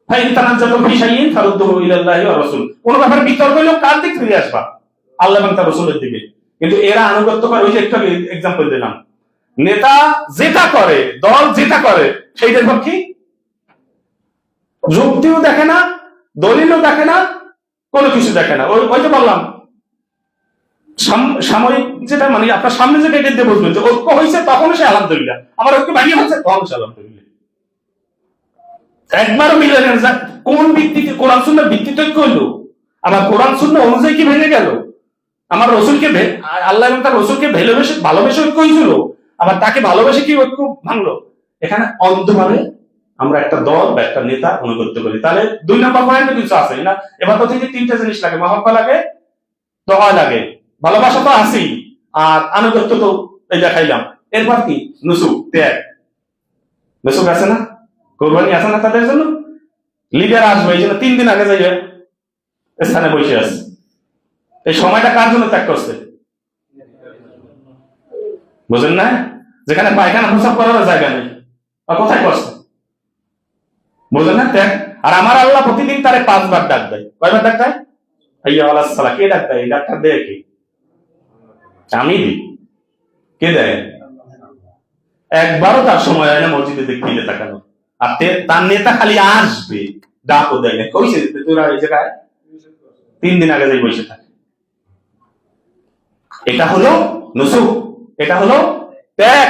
ফাইন তানাজ্জাতু ফি শাইইন ফারুদ্দুহু ইলাল্লাহি ওয়া রাসূল। কোন ব্যাপারে বিতর্ক হইলো কার দিকে ফিরে আসবা? আল্লাহ এবং তার রাসূলের দিকে। কিন্তু এরা আনুগত্য করে, ওই যে একটা एग्जांपल দিলাম, নেতা যেটা করে, দল যেটা করে সেইটার পক্ষে যুক্তিও দেখে না, দলিলও দেখে না, কোনো কিছু দেখে না। ওই তো বললাম সাময়িক যেটা, মানে আপনার সামনে যেটা এটা দিয়ে বুঝবেন যে ঐক্য হয়েছে তখন সে আলহামদুলিল্লাহ, আমার ঐক্য ভাঙিয়ে হচ্ছে তখন সে আলহামদুলিল্লাহ। একবারও মিলে না। কোন ভিত্তিতে? কোরআন সুন্নাহর ভিত্তিতে ঐক্য হইলো? আমার কোরআন সুন্নাহ অনুযায়ী কি ভেঙে গেল? আমার রসুলকে, আল্লাহ এবং তার রসুলকে ভালোবেসে ঐক্য হয়েছিল, আবার তাকে ভালোবেসে কি ঐক্য ভাঙলো? এখানে অন্ধভাবে আমরা একটা দল বা একটা নেতা অনুগত্য করি। তাহলে 2 নম্বর পয়েন্টে কিছু আছে না। এবার তো থেকে 3টা জিনিস লাগে, মহব্বত লাগে, দোয়া লাগে, ভালোবাসা তো আছেই, আর আনুগত্য তো এই দেখাইলাম। এরপর কি? নুসুক, ত্যাগ। নুসুক আছে না, কোরবানি আছে না তাদের জন্য? লিডার আসবে, এই জন্য 3 দিন আগে যাইবে স্থানে বসে আছে। এই সময়টা কার জন্য ত্যাগ করছে? বুঝেন না? যেখানে পায়খানা প্রসাব করার জায়গা নেই, আর কোথায় করছে? বুঝেন না ত্যাগ? আর আমার আল্লাহ প্রতিদিন তারে 5 বার ডাক দেয়। কয়বার ডাক দেয়? হাইয়া আলাস সালাহ। কে ডাক দেয়? এই ডাকটা দেয় কে? আমি দিই। কে দেয়? একবারও তার সময় হয় না মসজিদে দেখতে তাকানো। আর তার নেতা খালি আসবে, ডাকও দেয় না। কইছে তোরা এই জায়গায় 3 দিন আগে যাই বসে থাকে। এটা হলো নুসুক, এটা হলো ত্যাগ।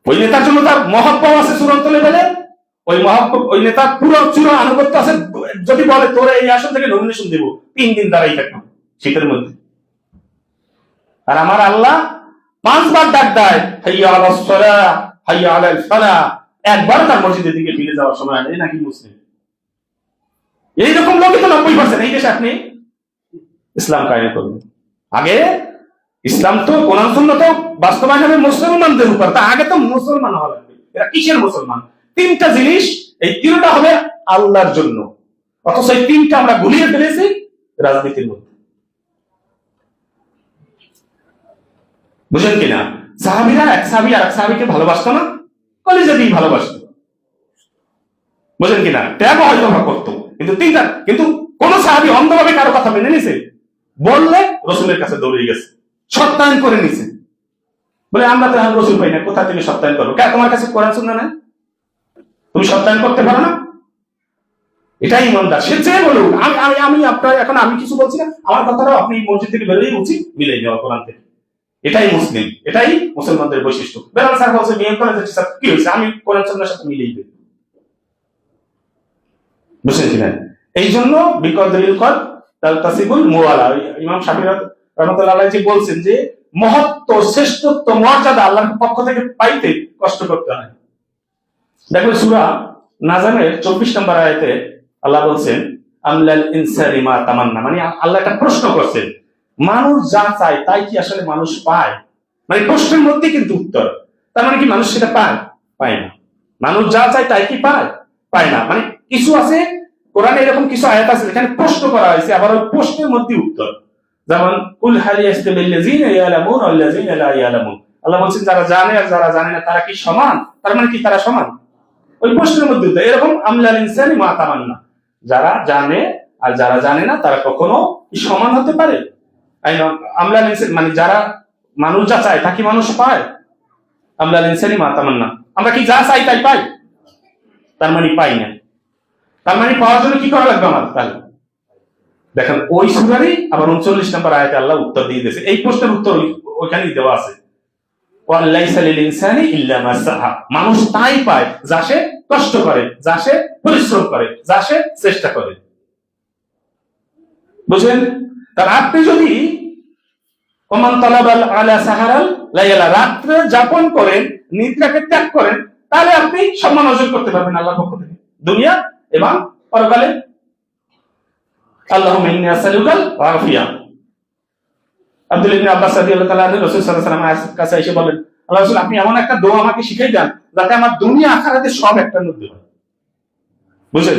ওই নেতার জন্য তার মহব্বত আছে চূড়ান্ত লেভেলে, ওই মহব্বত, ওই নেতার পুরো চূড়া আনুগত্য আছে। যদি বলে তোরা এই আসন থেকে নমিনেশন দেব, 3 দিন দাঁড়াই থাকবো শীতের মধ্যে। আর আমার আল্লাহ 5 বার ডাক দেয়, হাইয়া আলাস সালাহ, হাইয়া আলাল ফালাহ। একবার তার মসজিদের দিকে ফিরে যাওয়ার সময় নেই নাকি মুসলিম? এইরকম লোকই তো 90% এই দেশে আপনি ইসলাম কায়েম করবেন। আগে ইসলাম তো কোরআন সুন্নাহ তো বাস্তবায়ন হবে মুসলমানদের উপর, তা আগে তো মুসলমান হওয়া লাগবে। এরা কিসের মুসলমান? 3টা জিনিস, এই 3টা হবে আল্লাহর জন্য, অথচ এই 3টা আমরা গুলিয়ে ফেলেছি রাজনীতির মধ্যে। বুঝেন কিনা? সাহাবীরা এক সাহাবী আর এক সাহাবীকে ভালোবাসতো না, কলিজা দিয়ে ভালোবাসতো। বুঝেন কিনা? ত্যাগও হয়তো করতো, কিন্তু 3টা, কিন্তু কোন সাহাবী অন্ধভাবে কারো কথা মেনে নিছে? বললে রসুলের কাছে দৌড়ে গেছে, সত্যায়ন করে নিছে। বলে আমরা তো এখন রসুল পাই না, কোথা থেকে সত্যায়ন করবো? তোমার কাছে কোরআন সুন্নাহ নাই, তুমি সত্যায়ন করতে পারো না? এটাই ইমানদার। সে চেয়ে বলুন, আমি আপনার, এখন আমি কিছু বলছি না, আমার কথাটাও আপনি মসজিদ থেকে বেরোলেই উচিত মিলাই দেওয়া কোরআন থেকে। এটাই মুসলিম, এটাই মুসলমানদের বৈশিষ্ট্য। বেলাল স্যার বলছে বিয়ে করে যাচ্ছে, স্যার কি হয়েছে? আমি কোরআন সুন্নাহর সাথে মিলিয়ে দেব। বুঝছেন কিনা? এই জন্য বিকদরিল কল তাসিবুল মুওয়ালা। ইমাম শাফিঈ রাহমাতুল্লাহ আলাইহি বলছেন যে মহত্ব, শ্রেষ্ঠত্ব, মর্যাদা আল্লাহর পক্ষ থেকে পাইতে কষ্ট করতে হয়। দেখো সূরা নাজমের 24 নম্বর আয়াতে আল্লাহ বলছেন আমলাল ইনসানি মা তামান্না, মানে আল্লাহ একটা প্রশ্ন করছেন, মানুষ যা চায় তাই কি আসলে মানুষ পায়? মানে প্রশ্নের মধ্যে কিন্তু উত্তর। তার মানে কি মানুষ সেটা পায়? পায় না। মানুষ যা চায় তাই কি পায়? পায় না। মানে কিছু আছে কোরআনে, এরকম কিছু আয়াত আছে যেখানে প্রশ্ন করা হয়েছে, আবার ওই প্রশ্নের মধ্যে উত্তর। যেমন কুল হাল ইয়াস্তাবিল্লাযিনা ইয়ালামুন ওয়াল্লাযিনা লা ইয়ালামুন। আল্লাহ বলেন যারা জানে আর যারা জানে না তারা কি সমান? তার মানে কি তারা সমান? ওই প্রশ্নের মধ্যে উত্তর। এরকম আমলাল ইনসানি মা তামান্না, যারা জানে আর যারা জানে না তারা কখনো সমান হতে পারে? আমলাল ইনসানি মানে যারা, মানুষ যা চায় তা কি মানুষ পায়? আমলাল ইনসানি মা তামান্না, আমরা কি যা চাই তাই পাই? তার মানে পাই না। তার মানে পাওয়ার জন্য কি করা লাগবে আমার? তাহলে দেখেন ওই সূরারই আবার 39 নম্বর আয়াতে আল্লাহ উত্তর দিয়ে দিয়েছে। এই প্রশ্নের উত্তর ওইখানেই দেওয়া আছে, ওয়ালাইসা লিল ইনসানি ইল্লা মা সাআ। মানুষ তাই পায় যা সে কষ্ট করে, যা সে পরিশ্রম করে, যা সে চেষ্টা করে। বুঝলেন? তার আপনি যদি ওমান তালাবাল আলা সাহারাল লাইলা, রাত্রে যাপন করেন, নিদ্রাকে ত্যাগ করেন, তাহলে আপনি সম্মান অর্জন করতে পারবেন আল্লাহর পক্ষ থেকে, দুনিয়া এবং পরকালে। আল্লাহুম্মা ইন্নী আসআলুকাল আফিয়া। আব্দুল্লাহ ইবনে আব্বাস রাদিয়াল্লাহু তাআলা আনহু রাসূল সাল্লাল্লাহু আলাইহি ওয়াসাল্লামের কাছে এসে বলেন, আল্লাহ রাসূল আপনি এমন একটা দোয়া আমাকে শিখিয়ে দেন যাতে আমার দুনিয়া আখিরাতে সব একটার মধ্যে হয়। বুঝলেন?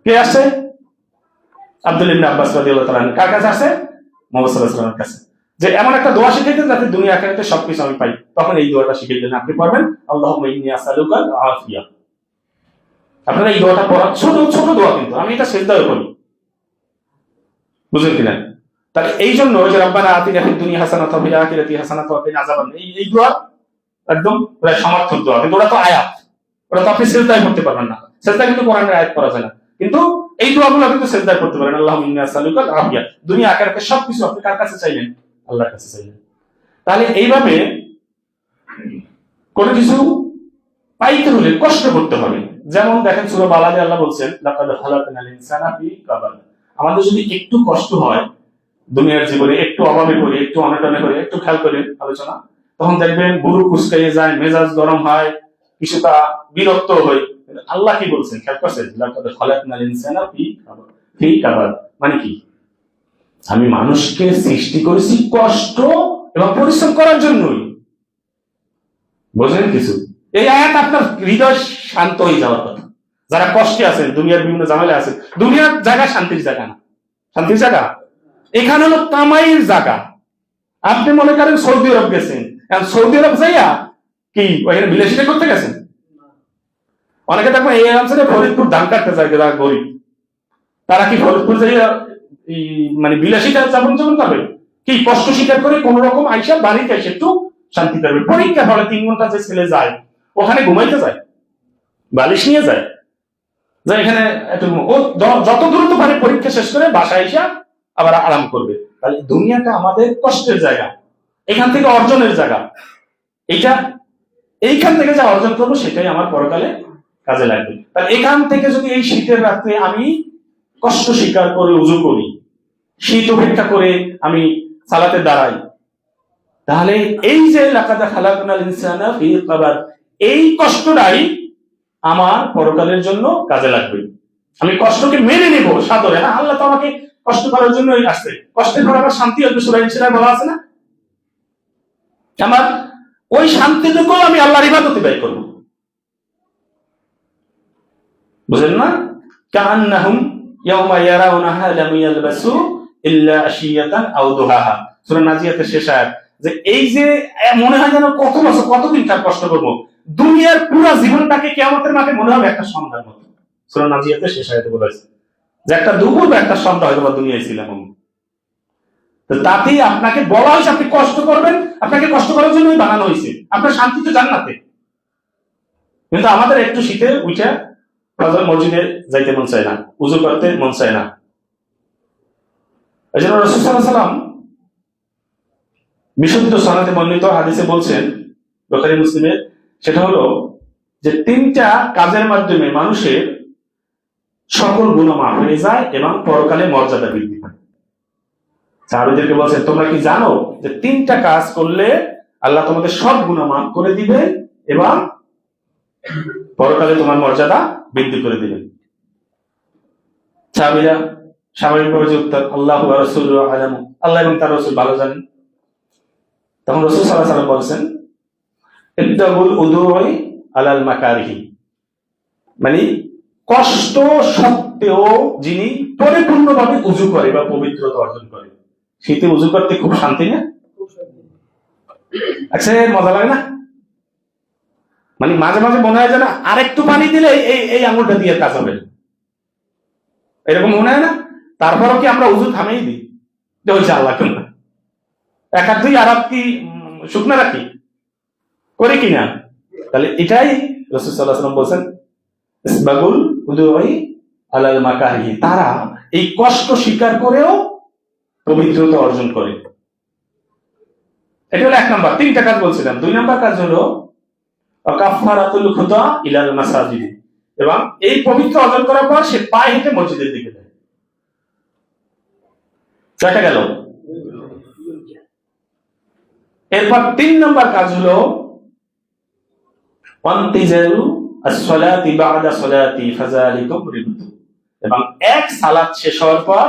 কে আসে? আব্দুল্লাহ ইবনে আব্বাস রাদিয়াল্লাহু তাআলা আনহু কার কাছে আছে? মুহাম্মদ সাল্লাল্লাহু আলাইহি ওয়াসাল্লামের কাছে, যে এমন একটা দোয়া শিখাইতেন যাতে দুনিয়া আখিরাতে সবকিছু আমি পাই। তখন এই দোয়াটা শিখাইতেন, আপনি পড়বেন আল্লাহুম্মা ইন্নী আসআলুকাল আফিয়া। আপনারা এই দোয়াটা পড়া, ছোট ছোট দোয়া, কিন্তু আমি এটা সিজদায় করি, বুঝলেন কিনা? তাহলে এই জন্য যে রব্বানা আতিনা ফিদ দুনিয়া হাসানাতাও ওয়া ফিল আখিরাতি হাসানাতাও ওয়া কিনা আযাবান, এই দোয়া একদম প্রায় সমর্থক দোয়া, কিন্তু ওটা তো আয়াত, ওটা তো আপনি সিজদায় করতে পারবেন না। সিজদায় কিন্তু কোরআনের আয়াত পড়া যায় না, কিন্তু এই দোয়াগুলো কিন্তু সিজদায় করতে পারেন। আল্লাহুম্মা ইন্নী আসআলুকাল আফিয়া, দুনিয়া আখিরাতে সবকিছু আপনি কার কাছে চাইলেন? আল্লাহর কাছে চাইলেন। তাহলে এইভাবে কোনো কিছু পাইতে হলে কষ্ট করতে হবে। যেমন দেখেন সূরা বালাদে আল্লাহ বলছেন লাকাদ খালাকনাল ইনসানা ফি কাবাদ, আমাদের যদি একটু কষ্ট হয় দুনিয়ার জীবনে, একটু অভাবে করি, একটু অনটনে করি, একটু খেয়াল করেন আলোচনা, তখন দেখবেন বুড়ো কুচকাইয়ে যায়, মেজাজ গরম হয়, কিছুটা বিরক্ত হয়। আল্লাহ কি বলছেন খেয়াল করছেন? লাকাদ খালাকনাল ইনসানা ফি কাবাদ, মানে কি? আমি মানুষকে সৃষ্টি করেছি কষ্ট এবং পরিশ্রম করার জন্যই। বোঝেন কিছু? এই আয়াত আপনার হৃদয় শান্ত হয়ে যাওয়ার কথা। যারা কষ্টে আছেন, দুনিয়ার বিভিন্ন ঝামেলা আছেন, দুনিয়ার জায়গা শান্তির জায়গা না। শান্তির জায়গা এখানে হলো কামাইয়ের জায়গা। আপনি মনে করেন সৌদি আরব গেছেন, সৌদি আরব যাইয়া কি ওইখানে বিলাসিতা করতে গেছেন? অনেকে দেখবেন এই অঞ্চলে ফরিদপুর ধান কাটতে যায়, যারা গরিব, তারা কি ফরিদপুর যাইয়া মানে বিলাসিতা যাপন করবে? কি কষ্ট স্বীকার করে কোন রকম আইসা বাড়িতে এসে একটু শান্তি করবে। পরীক্ষা হলে 3 ঘন্টা যে ছেলে যায় ওখানে ঘুমাইতে যায়, বালিশ নিয়ে যায়, যে এখানে একটু ও যত দ্রুত পারে পরীক্ষা শেষ করে বাসায় এসে আবার আরাম করবে। তাহলে দুনিয়াটা আমাদের কষ্টের জায়গা, এখান থেকে অর্জনের জায়গা। এইখান থেকে যা অর্জন করবো সেটাই আমার পরকালে কাজে লাগবে। তাহলে এখান থেকে যদি এই শীতের রাত্রে আমি কষ্ট স্বীকার করে উজু করি, শীত উপেক্ষা করে আমি সালাতে দাঁড়াই, তাহলে এই যে লাকাদ খালাকনাল ইনসানা ফি কাবাদ, এই কষ্টটাই আমার পরকালের জন্য কাজে লাগবে। আমি কষ্টকে মেনে নেব সাদরে। হ্যাঁ, আল্লাহ তো আমাকে কষ্ট করার জন্যই আসছে, কষ্টের পর আবার শান্তি হবে, সূরা ইনশিরাহ বলা আছে না? আমার ওই শান্তিটুকু আমি আল্লাহর ইবাদতে ব্যয় করব, বুঝলেন না? কাআন্নাহুম ইয়াওমা ইয়ারাউনাহা লাম ইয়ালবাসু ইল্লা আশিয়াতান আও দুহাহা, সূরা নাজিয়াতের শেষ আয়াত। যে এই যে মনে হয় যেন কত বছর কতদিন তার কষ্ট করবো, দুনিয়ার পুরো জীবনটাকে কিয়ামতের মাঠে মনে হবে একটা সন্ধ্যার মতো। সূরা নাজিয়াতের শেষ আয়াতে বলা হয়েছে যে একটা দুপুর বা একটা সন্ধ্যা হয়তো বা দুনিয়ায় ছিলাম। তো তাতেই আপনাকে বলা হয়েছে আপনি কষ্ট করবেন, আপনাকে কষ্ট করার জন্যই বানানো হয়েছে, আপনার শান্তি তো জান্নাতে। কিন্তু আমাদের একটু শীতে উঠে ফজর মসজিদে যাইতে মন চায় না, উযু করতে মন চায় না। এই জন্য রাসূল সাল্লাল্লাহু আলাইহি ওয়াসাল্লাম বিশুদ্ধ সনদে বর্ণিত হাদিসে বলছেন, বুখারী মুসলিমে, সেটা হলো যে 3টা কাজের মাধ্যমে মানুষের সকল গুনাহ মাফ হয়ে যায় এবং পরকালে মর্যাদা বৃদ্ধি পায়। সাহাবীদেরকে বলছেন তোমরা কি জানো যে 3টা কাজ করলে আল্লাহ তোমাদের সব গুনাহ মাফ করে দিবে এবং পরকালে তোমার মর্যাদা বৃদ্ধি করে দিবেন। সাহাবীরা স্বাভাবিকভাবে যে উত্তর আল্লাহু ওয়া রাসূলুহু আলামু, আল্লাহ এবং তার রাসূল ভালো জানেন। তখন রাসূল সাল্লাল্লাহু আলাইহি ওয়াসাল্লাম বলেন ইবদাউল উদুই আলাল মাকারিহি, মানে কষ্ট সত্ত্বেও যিনি পরিপূর্ণভাবে উযু করে বা পবিত্রতা অর্জন করে। শীতে উযু করতে খুব শান্তি না? আচ্ছা, মজা লাগে না? মানে মাঝে মাঝে মনে হয় যে না আরেকটু পানি দিলে এই আঙুলটা দিয়ে কাজ হবে, এরকম মনে হয় না? তারপরও কি আমরা উযু থামিয়ে দিই যে হচ্ছে আল্লাহ কেন এক হাত দুই আর হাত কি শুকনো রাখি, করে কিনা? তাহলে এটাই রাসূল সাল্লাল্লাহু আলাইহি ওয়াসাল্লাম বলেন ইসবাগুল উদুই আলাল মাকারিহি, তারা এই কষ্ট স্বীকার করেও পবিত্রতা অর্জন করে। এটা হলো 1 নাম্বার। 3টা কাজ বলছিলাম। 2 নাম্বার কাজ হলো কাফফারাতুল খুতা ইলাল মাসাজিদ, এবং এই পবিত্র অর্জন করার পর সে পায়ে হেঁটে মসজিদের দিকে যায়। 4টা গেল। এরপর 3 নাম্বার কাজ হলো ওয়ান্তিজারু as-সালাতি বা'দা সালাতি ফাযালিকুম রিবতু, এবং এক সালাত শেষ হওয়ার পর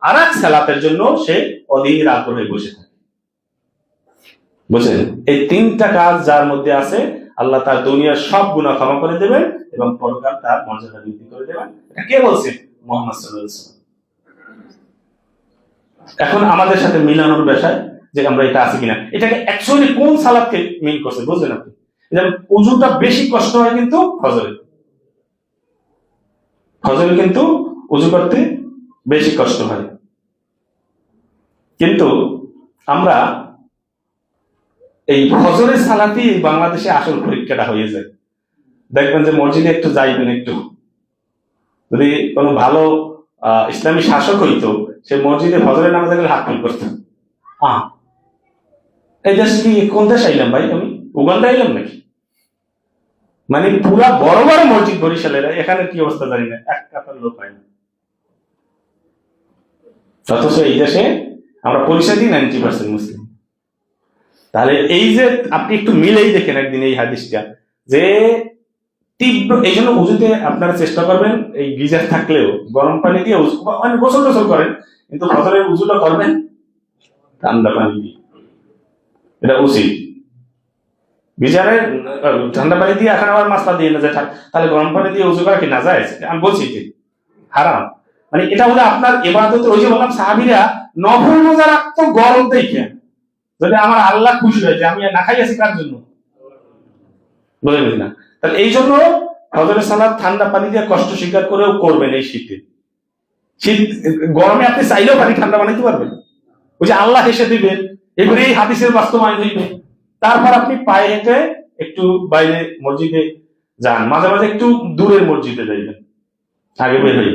আরেক সালাতের জন্য সে অধীর আগ্রহে বসে থাকে। বুঝলেন? এই 3টা কাজ যার মধ্যে আছে আল্লাহ তার দুনিয়ার সব গুনাহ ক্ষমা করে দেবেন এবং পরকাল তার মর্যাদা বৃদ্ধি করে দেবেন। এটা কে বলছে? মুহাম্মদ সাল্লাল্লাহু আলাইহি ওয়াসাল্লাম। এখন আমাদের সাথে মিলানোর বিষয় যে আমরা এটা আছে কিনা, এটাকে অ্যাকচুয়ালি কোন সালাদকে মিন করছে বুঝলেন আপনি? যেমন উজুটা বেশি কষ্ট হয় কিন্তু ফজরে, ফজরে কিন্তু উজু করতে বেশি কষ্ট হয়। কিন্তু আমরা এই ফজরের সালাতেই বাংলাদেশে আসল পরীক্ষাটা হয়ে যায়। দেখবেন যে মসজিদে একটু যাইবেন, একটু যদি কোনো ভালো ইসলামী শাসক হইতো, সে মসজিদে ফজরের নামাজে গেলে হাত তুল করতো। এই দেশ কি কোন দেশ আইলাম ভাই, আমি উগান্ডা আইলাম নাকি? মানে পুরা বড় বড় মসজিদ বরিশালের, এখানে কি অবস্থা জানি না, এক কাতার লোক হয় না। অথচ এই দেশে আমরা পরিচয় দিই 90% মুসলিম। তাহলে এই যে আপনি একটু মিলেই দেখেন একদিন এই হাদিসটা, যে তীব্র, এই জন্য উজুতে আপনারা চেষ্টা করবেন এই গিজার থাকলেও গরম পানি দিয়ে মানে গোসল টোসল করেন, কিন্তু ফজরের উজুটা করবেন ঠান্ডা পানি দিয়ে, এটা উচিত। গিজারে ঠান্ডা পানি দিয়ে এখন আবার মাছটা দিয়ে না যায়, তাহলে গরম পানি দিয়ে উজু করা কি না যায়? আমি বলছি কি হারাম। মানে এটা হলো আপনার ইবাদত। ওই যে বললাম সাহাবীরা নফল রোজা রাখতো গরম দেখে, যদি আমার আল্লাহ খুশি হয় যে আমি না খাই আছি কার জন্য, বুঝলেন না? তাহলে এই জন্য ফজরের সালাত ঠান্ডা পানি দিয়ে কষ্ট স্বীকার করেও করবেন এই শীতে। শীত গরমে আপনি চাইলেও পানি ঠান্ডা বানাইতে পারবেন, ওই যে আল্লাহ হেসে দিবেন, এবারে এই হাদিসের বাস্তবায়ন হইবে। তারপর আপনি পায়ে হেঁটে একটু বাইরে মসজিদে যান, মাঝে মাঝে একটু দূরের মসজিদে যাইবেন আগে বের হয়ে।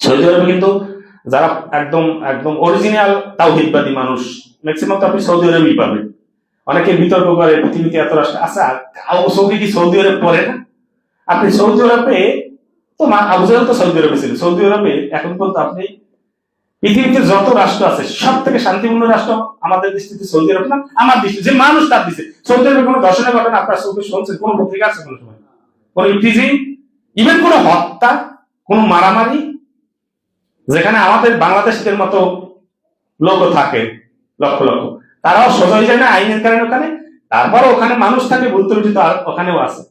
সৌদি আরবে কিন্তু যারা একদম একদম অরিজিনাল তাওহীদবাদী মানুষ ম্যাক্সিমাম তো আপনি সৌদি আরবেই পাবেন। অনেকে বিতর্ক করে পৃথিবীতে এত রাষ্ট্র আচ্ছা, সৌদি কি সৌদি আরব পড়ে না? আপনি সৌদি আরবে তো আবু জাহেল তো সৌদি আরবে ছিল। সৌদি আরবে এখন পর্যন্ত আপনি পৃথিবীতে যত রাষ্ট্র আছে সব থেকে শান্তিপূর্ণ রাষ্ট্র আমাদের দৃষ্টিতে সৌদি আরব না, আমার দৃষ্টিতে যে মানুষ তার দিচ্ছে। সৌদি আরবে কোনো দর্শনের ঘটনা আপনার চোখে শুনছেন? কোন পত্রিকা আছে কোনো সময়? কোন ইফটিজিং, ইভেন কোন হত্যা, কোন মারামারি, যেখানে আমাদের বাংলাদেশের মতো লোক থাকে লক্ষ লক্ষ, তারাও সোজা হয়ে যায় না আইনের কারণে ওখানে। তারপর ওখানে মানুষ থাকে ভুল ত্রুটি তো ওখানেও আছে।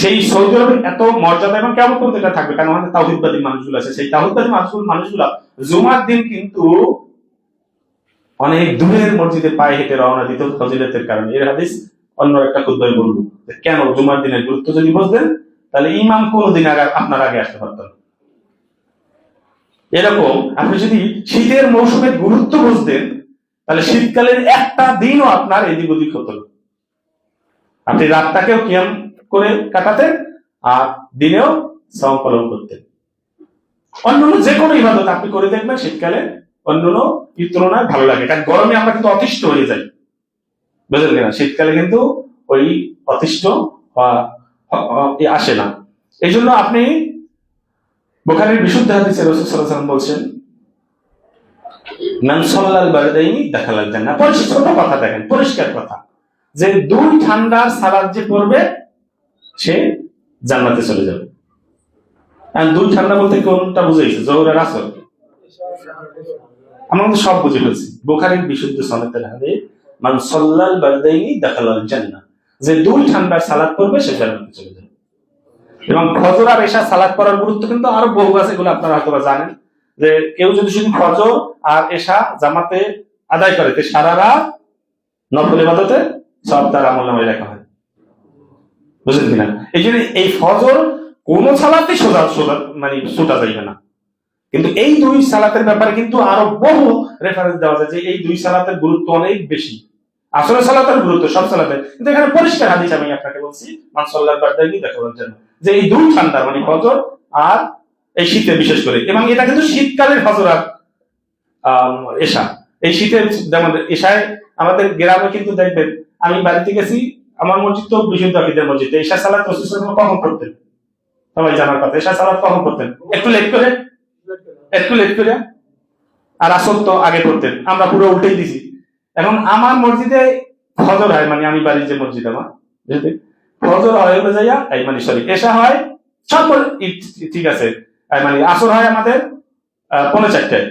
সেই সৌদি আরবে এত মর্যাদা এবং কেমন পর্যন্ত এটা থাকবে, কারণ আমাদের তাওহীদবাদী মানুষগুলো আছে। সেই তাওহীদবাদী মানুষগুলো জুমার দিন কিন্তু অনেক দূরের মসজিদে পায়ে হেঁটে রওনা দিত ফজিলতের কারণে। এর হাদিস অন্য একটা খুতবায় বলবো কেন জুমার দিনের গুরুত্ব যদি বুঝতেন তাহলে ইমাম কোনদিন আগে আপনার আগে আসতে পারতেন। এরকম আপনি যদি শীতের মৌসুমের গুরুত্ব বুঝতেন তাহলে শীতকালের একটা দিনও আপনার এদিক ওদিক হতো না। আপনি রাতটাকেও কিয়াম করে কাটাতেন আর দিনেও সাওম পালন করতেন। অন্যান্য যে কোনো ইবাদত আপনি করে দেখবেন শীতকালে অন্যান্য তুলনায় ভালো লাগে, কারণ গরমে আমরা কিন্তু অতিষ্ঠ হয়ে যাই, বুঝলেন কিনা? শীতকালে কিন্তু ওই অতিষ্ঠ আসে না। এই জন্য আপনি বুখারীর বিশুদ্ধ হাদিসে রাসূল সাল্লাল্লাহু আলাইহি ওয়াসাল্লাম বলছেন মান সাল্লাল বারদাইনি দাখালাল জান্নাহ। ছোট কথা দেখেন, পরিষ্কার কথা, যে দুই ঠান্ডার সালাত যে পড়বে সে জান্নাতে চলে যাবে। আর দুই ঠান্ডা বলতে কোনটা বুঝাইছে? যোহর আর আসর? আমরা তো সব বুঝে ফেলছি। বুখারীর বিশুদ্ধ সনদের হাদিস মান সাল্লাল বারদাইনি দাখালাল জান্নাহ, যে দুই ঠান্ডার সালাত পড়বে সে জান্নাতে চলে যাবে। এবং ফজর আর এশা সালাত করার গুরুত্ব কিন্তু আরো বহু আছে, এগুলো আপনারা হয়তো জানেন। যে কেউ যদি শুধু ফজর আর এশা জামাতে আদায় করে তো সারা রাত নফল ইবাদতে সব তার আমলনামায় লেখা হয়, বুঝলেন কিনা? এই জন্য এই ফজর কোন সালাতে সোজা সোজা মানে ছুটা যাইবে না, কিন্তু এই দুই সালাতের ব্যাপারে কিন্তু আরো বহু রেফারেন্স দেওয়া যায় যে এই দুই সালাতের গুরুত্ব অনেক বেশি। আসলে সালাতের গুরুত্ব সব সালাতের, কিন্তু এখানে পরিষ্কার হাদিস আমি আপনাকে বলছি মান সাল্লাল্লাহু আলাইহি ওয়াসাল্লাম জন্য যে এই দুই ঠান্ডা মানে ফজর আর এই শীতে বিশেষ করে, এবং এটা কিন্তু শীতকালের ফজর আর এশা। এই শীতের যেমন এশায় আমাদের গ্রামে কিন্তু দেখবেন, আমি বাড়িতে গেছি, আমার মসজিদ তো বিশুদ্ধ আকীদার মসজিদ, এশা সালাত রাসূল সাল্লাল্লাহু আলাইহি ওয়াসাল্লাম কখন করতেন সবাই জানার কথা। এশা সালাত কখন করতেন? একটু লেট করে, আর আসর তো আগে করতেন। আমরা পুরো উল্টেই দিছি। এখন আমার মসজিদে ফজর হয়, মানে আমি বাড়ির যে মসজিদ আমার ফজর হয় হলো যাইয়া এই মানে সরি এশা হয় সব ঠিক আছে, মানে আসর হয় আমাদের 4:45,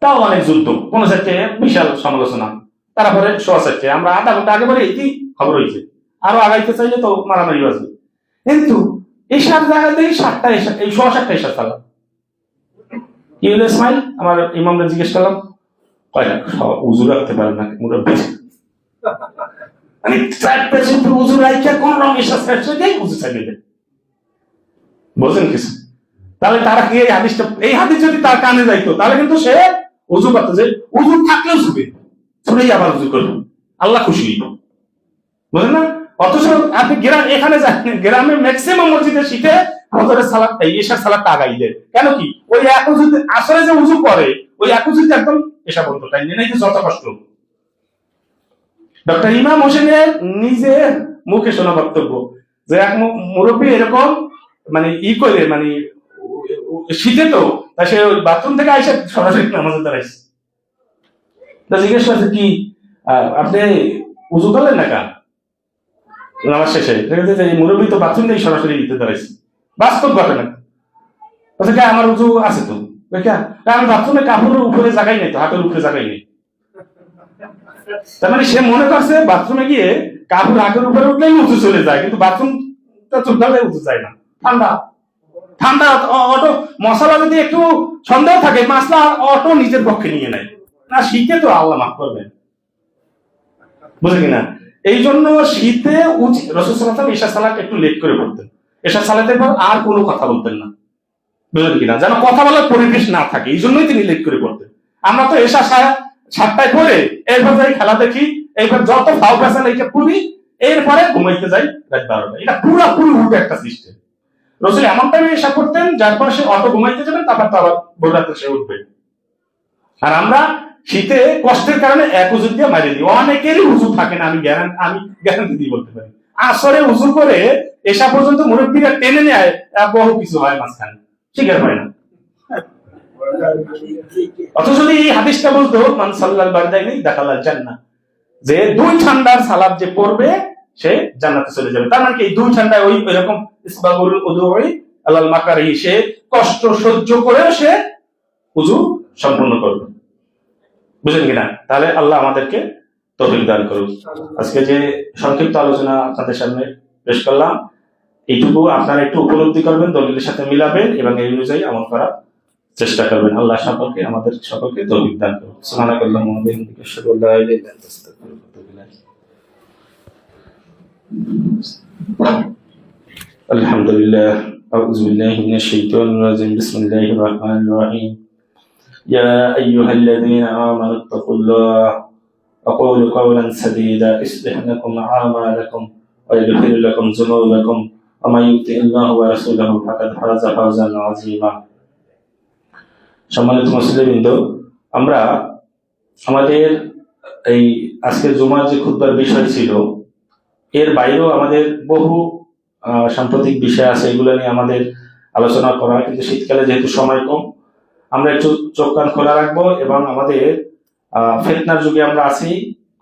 তাও অনেক যুদ্ধ। 4:45 বিশাল সমালোচনা, তারপরে 4:15 আমরা আধা ঘন্টা আগে বলে এই খবর হয়েছে, আরো আগাইতে চাইলে তো মারামারি আছে। কিন্তু এশার জায়গাতেই 7টা এশা, এই 7:15 এশা চালা, কি হলো ইসমাইল? আমার ইমামরা জিজ্ঞেস করলাম, কয়টা উজু রাখতে পারেন না মুরব্বী, মানে উজু রাখা কোন রঙ এসে উজু চাই নেবেন, বোঝেন কিছু? তাহলে তারা কি এই হাদিস যদি তার কানে যাইতো তাহলে কিন্তু সে উজু করতো, যে উজু থাকলেও ছুবে ছুড়েই আবার উজু করবে, আল্লাহ খুশি হইব, বুঝলেন না? অথচ আপনি গ্রাম এখানে যান, গ্রামে ম্যাক্সিমাম মসজিদে শীতে হজরের সালাত ঈশার সালাতটা আগাই দেয়। কেন কি? ওই এক উজুতে আসরে যে উজু করে ওই এক উজুতে একদম ঈশা বন্ধ, তাই নেই যে যত কষ্ট। ডক্টর ইমাম হোসেনের নিজের মুখে শোনা বক্তব্য যে এক মুরব্বী এরকম মানে করে মানে শীতে তো তা সে বাথরুম থেকে আইসা সরাসরি নামাজে দাঁড়াইছে। তা জিজ্ঞেস করছে, কি আপনি উজু করলেন না কেন নামাজ শেষে? মুরব্বী তো বাথরুম থেকে সরাসরি দিতে দাঁড়াইছে, বাস্তব ঘটনা। বলছে আমার উজু আছে তো, আমি বাথরুমে কাপড়ের উপরে জায়গাই নেই তো, হাতের উপরে জায়গাই নেই। তার মানে সে মনে করছে বাথরুমে গিয়ে কাপড় হাতের উপরে উঠলেই উঁচু চলে যায়, কিন্তু বাথরুমটা চুলকালে উঁচু যায় না। ঠান্ডা ঠান্ডা অটো মশলা যদি একটু সন্দেহ থাকে মাসলা অটো নিজের পক্ষে নিয়ে নেয় না, শীতে তো আল্লাহ মাফ করবেন, বুঝে কিনা? এই জন্য শীতে রাসূল সাল্লাল্লাহু আলাইহি ওয়াসাল্লাম ঈশা সালাত একটু লেট করে পড়তেন, ঈশা সালাতের পর আর কোনো কথা বলতেন না, বুঝলেন কিনা? যেন কথা বলার পরিবেশ না থাকে, এই জন্যই তিনি লেট করে পড়তেন। আমরা তো ঈশা 7টায় পড়ে এরপর যাই খেলা দেখি, এরপর যত ফাও ফ্যাশন এইটা পড়ি, এরপরে ঘুমাইতে যাই রাত 12টা। এটা পুরোপুরি উল্টো একটা সিস্টেম। রাসূল এমন টাইমে ঈশা করতেন যার পর সে অটো ঘুমাইতে যাবেন, তারপর তো আবার ভোর রাতে সে উঠবে। আর আমরা শীতে কষ্টের কারণে এক উজু দিয়ে মারিয়ে দিই, অনেকেরই উজু থাকে না, আমি গ্যারান্টি দিয়ে বলতে পারি। আসরে উজু করে এসা পর্যন্ত মুরব্বীরা টেনে নেয়, বহু কিছু হয় মাঝখানে, শিকার হয় না। অথচ যদি এই হাদিসটা বলতো মান সাল্লাল বারদাইনি দাখালাল জান্নাহ, যে 2 ঠান্ডার সালাত যে পড়বে সে জান্নাতে চলে যাবে। তার মানে কি এই 2 ঠান্ডায় ওই এরকম ইসবাগুল উযুই আলাল মাকারিহি, সে কষ্ট সহ্য করেও সে উযু সম্পূর্ণ করবে, বুঝলেন কিনা? তাহলে আল্লাহ আমাদেরকে তৌফিক দান করুন। আজকে যে সংক্ষিপ্ত আলোচনা আপনাদের সামনে পেশ করলাম, এইটুকু আপনারা একটু উপলব্ধি করবেন, দলিলের সাথে মিলাবেন এবং এই অনুযায়ী আমল করার চেষ্টা করবেন। আল্লাহ সকলকে আমাদের সকলকে তৌফিক দান করুন। সুবহানাকাল্লাহুম্মা ওয়া বিহামদিকা আশহাদু আল্লা ইলাহা ইল্লা আনতা আস্তাগফিরুকা ওয়া আতুবু ইলাইক। আলহামদুলিল্লাহ, আউযু বিল্লাহি মিনাশ শাইতানির রাজিম, বিসমিল্লাহির রাহমানির রাহিম। ইয়া আইয়ুহাল্লাযীনা আমানু তাকুল্লাহ ওয়া কুলু কাওলান সাদীদা ইসলিহ লাকুম আ'মালাকুম ওয়া ইয়াগফির লাকুম যুনুবাকুম ওয়া মান ইউতি'িল্লাহা ওয়া রাসূলাহু ফাকাদ ফাযা ফাওজান 'আযীমা। সম্মানিত মুসলিমবৃন্দ, আমরা আমাদের এই আজকের জুমার যে খুতবার বিষয় ছিল এর বাইরেও আমাদের বহু সাম্প্রতিক বিষয় আছে, এগুলো নিয়ে আমাদের আলোচনা করা, কিন্তু শীতকালে যেহেতু সময় কম আমরা একটু চোখ কান খোলা রাখবো এবং আমাদের ফিতনার যুগে আমরা আছি,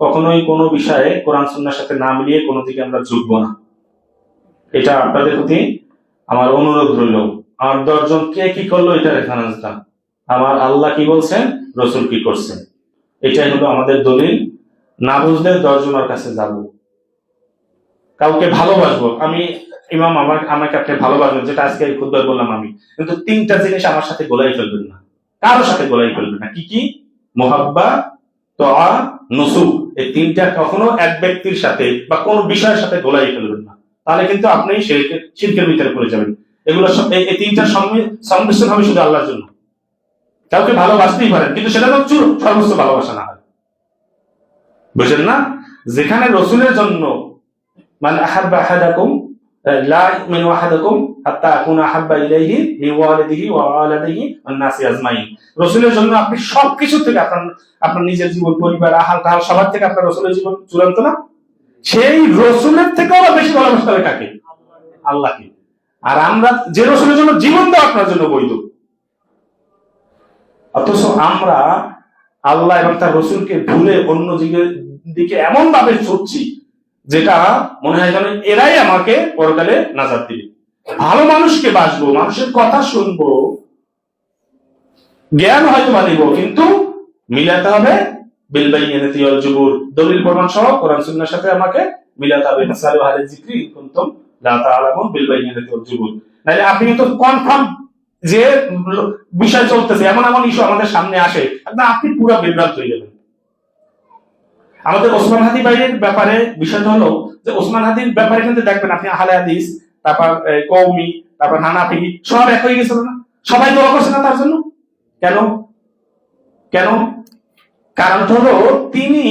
কখনোই কোনো বিষয়ে কোরআন সুন্নাহর সাথে না মিলিয়ে কোনো দিকে আমরা ঝুঁকবো না। এটা আপনাদের প্রতি আমার অনুরোধ রইল। আর 10 জন কে কি করলো এটা রেফারেন্স না, আমার আল্লাহ কি বলছেন, রসুল কি করছেন, এটাই হলো আমাদের দলিল। না বুঝলে 10 জনের কাছে যাব, কাউকে ভালোবাসবো, আমি ইমাম আমাকে আপনি ভালোবাসবেন, যেটা আজকে খুতবায় বললাম আমি, কিন্তু 3টা জিনিস আমার সাথে গোলাই ফেলবেন না, কারোর সাথে গোলাই ফেলবেন না। কি কি? মুহাব্বা, তোয়া, নুসুক, এই 3টা কখনো এক ব্যক্তির সাথে বা কোন বিষয়ের সাথে গোলাই ফেলবেন না, তাহলে কিন্তু আপনি শিরকের ভিতরে পড়ে যাবেন। এগুলো সব এই 3টার সংমিশ্রণ হবে শুধু আল্লাহর জন্য। কাউকে ভালোবাসতেই পারেন, কিন্তু সেটা তো সর্বোচ্চ ভালোবাসা না হয়, বুঝলেন না? যেখানে রসুলের জন্য মান আহাব্বা আহাদাকুম লা ইউমিনু আহাদাকুম হাত্তা আকুনা আহাব্বা ইলাইহি মিন ওয়ালিদিহি ওয়া ওয়ালাদিহি ওয়ান নাসি আজমাইন, রসুলের জন্য আপনি সবকিছু থেকে আপনার নিজের জীবন, পরিবার, আহাল কাহাল সবার থেকে আপনার রসুলের জীবন চূড়ান্ত না? সেই রসুলের থেকেও বেশি ভালোবাসতে হবে কাকে? আল্লাহকে। আর আমরা যে রসুলের জন্য জীবন দেওয়া আপনার জন্য বৈধ, অথচ আমরা আল্লাহ এবং তার রসুলকে ভুলে অন্য দিকে এমন ভাবে ছুটছি যেটা মনে হয় যেন এরাই আমাকে পরকালে নাজাত দিবে। ভালো মানুষকে বাসবো, মানুষের কথা শুনবো, জ্ঞান হয়তো বানিব, কিন্তু মিলাতে হবে বিল বাইয়িনাতি ওয়াল জুবুর, দলিল প্রমাণ সহ কোরআন সুন্নাহর সাথে আমাকে মিলাতে হবে। ফাসালু আহলা যিকরি ইন কুনতুম লা তা'লামুন বিল বাইয়িনাতি ওয়াল জুবুর। নাইলে আপনি কিন্তু কনফার্ম যে বিষয় চলতেছে, এমন এমন ইস্যু আমাদের সামনে আসে, একদম আপনি পুরো বিভ্রান্ত হয়ে যাবেন। আমাদের ওসমান হাদি ভাইয়ের ব্যাপারে বিষয়টা হলো যে ওসমান হাদির ব্যাপারে কিন্তু দেখবেন আপনি আহলে হাদিস, তারপর কওমি, তারপর হানাফি সব এক হয়ে গেছিল না? সবাই দোয়া করছে না তার জন্য? কেন? কেন? কারণটা হলো তিনি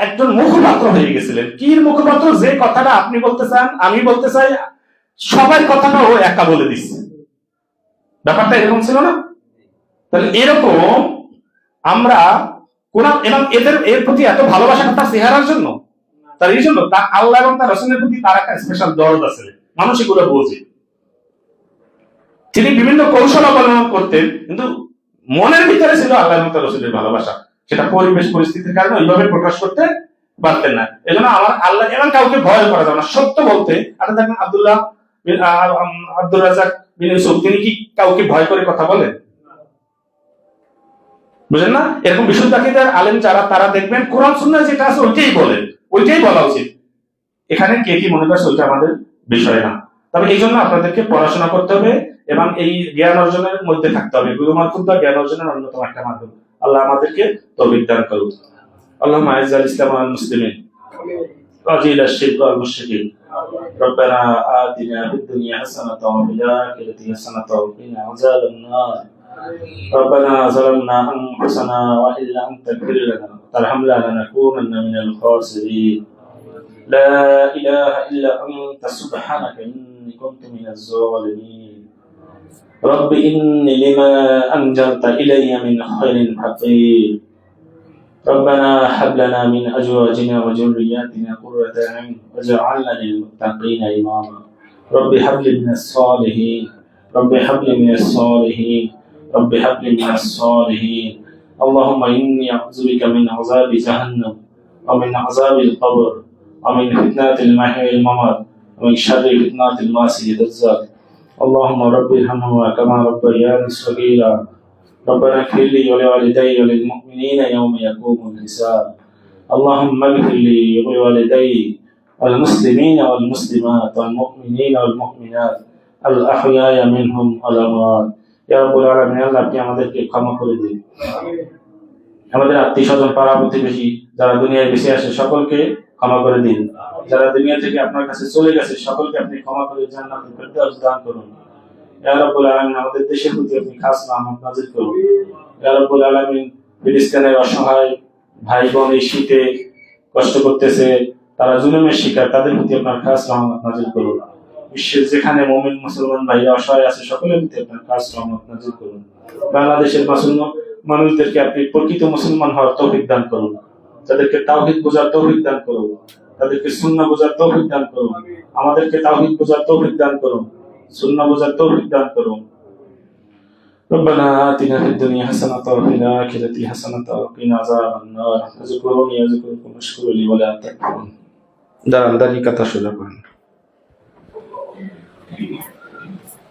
একজন মুখপাত্র হয়ে গেছিলেন। কি মুখপাত্র? যে কথাটা আপনি বলতে চান, আমি বলতে চাই, সবার কথাটা ও একা বলে দিচ্ছে। ব্যাপারটা এরকম ছিল না? তাহলে এরকম আমরা এবং এর প্রতি এত ভালোবাসা তার চেহারার জন্য, তার এই জন্য তার আল্লাহ এবং তার রাসূলের প্রতি তার একটা স্পেশাল দরদ আছে, মানুষ এগুলো বোঝে। তিনি বিভিন্ন কৌশল অবলম্বন করতেন, কিন্তু মনের ভিতরে ছিল আল্লাহ এবং তার রাসূলের ভালোবাসা। সেটা পরিবেশ পরিস্থিতির কারণে ওইভাবে প্রকাশ করতে পারতেন না। এজন্য আমার আল্লাহ এবং কাউকে ভয় করা যাবে না। সত্য বলতে আপনি দেখেন আব্দুর রাজ্জাক বিন ইউসুফ, তিনি কি কাউকে ভয় করে কথা বলেন? বুঝলেন না? এরকম বিশুদ্ধ আকীদার আলেম যারা, তারা দেখবেন কোরআন সুন্নাহ যেটা আছে ওইটাই বলেন, ওইটাই বলা উচিত। এখানে কে কি মনে করছে ওইটা আমাদের বিষয় না। তবে এই জন্য আপনাদেরকে পড়াশোনা করতে হবে এবং এই জ্ঞান অর্জনের মধ্যে থাকতে হবে। গুরু মারফত জ্ঞান অর্জনের অন্যতম একটা মাধ্যম। আল্লাহ আমাদেরকে তৌফিক দান করুন। আল্লাহুম্মা আইজ্জাল ইসলাম ওয়াল মুসলিমিন ওয়াজিল আশ-শিরক ওয়াল মুশরিকিন। রব্বানা আতিনা ফিদ দুনিয়া হাসানাতাও ওয়া ফিল আখিরাতি হাসানাতাও ওয়া কিনা আযাবান নার। ربنا ظلمنا أنفسنا وإن لم تغفر لنا وترحمنا لنكونن من الخاسرين. لا إله إلا أنت سبحانك إني كنت من الظالمين. رب إني لما أنزلت إلي من خير فقير. ربنا هب لنا من أزواجنا وذرياتنا قرة أعين واجعلنا للمتقين إماما. رب هب لي من الصالحين. رب هب لي من الصالحين. رب هب لي من الصالحين. اللهم إني أعوذ بك من عذاب جهنم ومن عذاب القبر ومن فتنة المحيا والممات ومن شر فتنة الماسي الدجال. اللهم رب ارحمهما كما ربياني صغيرا. ربنا اغفر لي ولوالدي وللمؤمنين يوم يقوم الحساب. اللهم اغفر لي ولوالدي والمسلمين والمسلمات والمؤمنين والمؤمنات الأحياء منهم والأموات. ইয়া রাব্বুল আলামিন, আল্লাহ আপনি আমাদেরকে ক্ষমা করে দিন। আমাদের আত্মীয়-স্বজন, পাড়া প্রতিবেশী যারা দুনিয়ায় বেঁচে আছে সকলকে ক্ষমা করে দিন। যারা দুনিয়া থেকে আপনার কাছে চলে গেছে সকলকে আপনি ক্ষমা করে জান্নাতুল ফেরদাউস দান করুন। ইয়া রাব্বুল আলামিন, আমাদের দেশের প্রতি আপনি খাস রহমত নাযিল করুন। ইয়া রাব্বুল আলামিন, ফিলিস্তিনের অসহায় ভাই বোন এই শীতে কষ্ট করতেছে, তারা জুলুমের শিকার, তাদের প্রতি আপনার খাস রহমত নাযিল করুন। বিশ্বের যেখানে মুমিন মুসলমান ভাইরা অসহায় আছে সকলের প্রতি আপনার খাস রহমত নাযিল করুন। বাংলাদেশের মানুষদেরকে আপনি প্রকৃত মুসলমান হওয়ার তৌফিক দান করুন। তাদেরকে তাওহীদ বোঝার তৌফিক দান করুন। তাদেরকে সুন্নাহ বোঝার তৌফিক দান করুন। আমাদেরকে তাওহীদ বোঝার তৌফিক দান করুন। সুন্নাহ বোঝার তৌফিক দান করুন। ربنا آتنا في الدنيا حسنة وفي الآخرة حسنة وقنا عذاب النار. اذكروني أذكركم واشكروا لي ولا تكفرون. দাঁড়ান, দাঁড়িয়ে কথা সোজা করেন।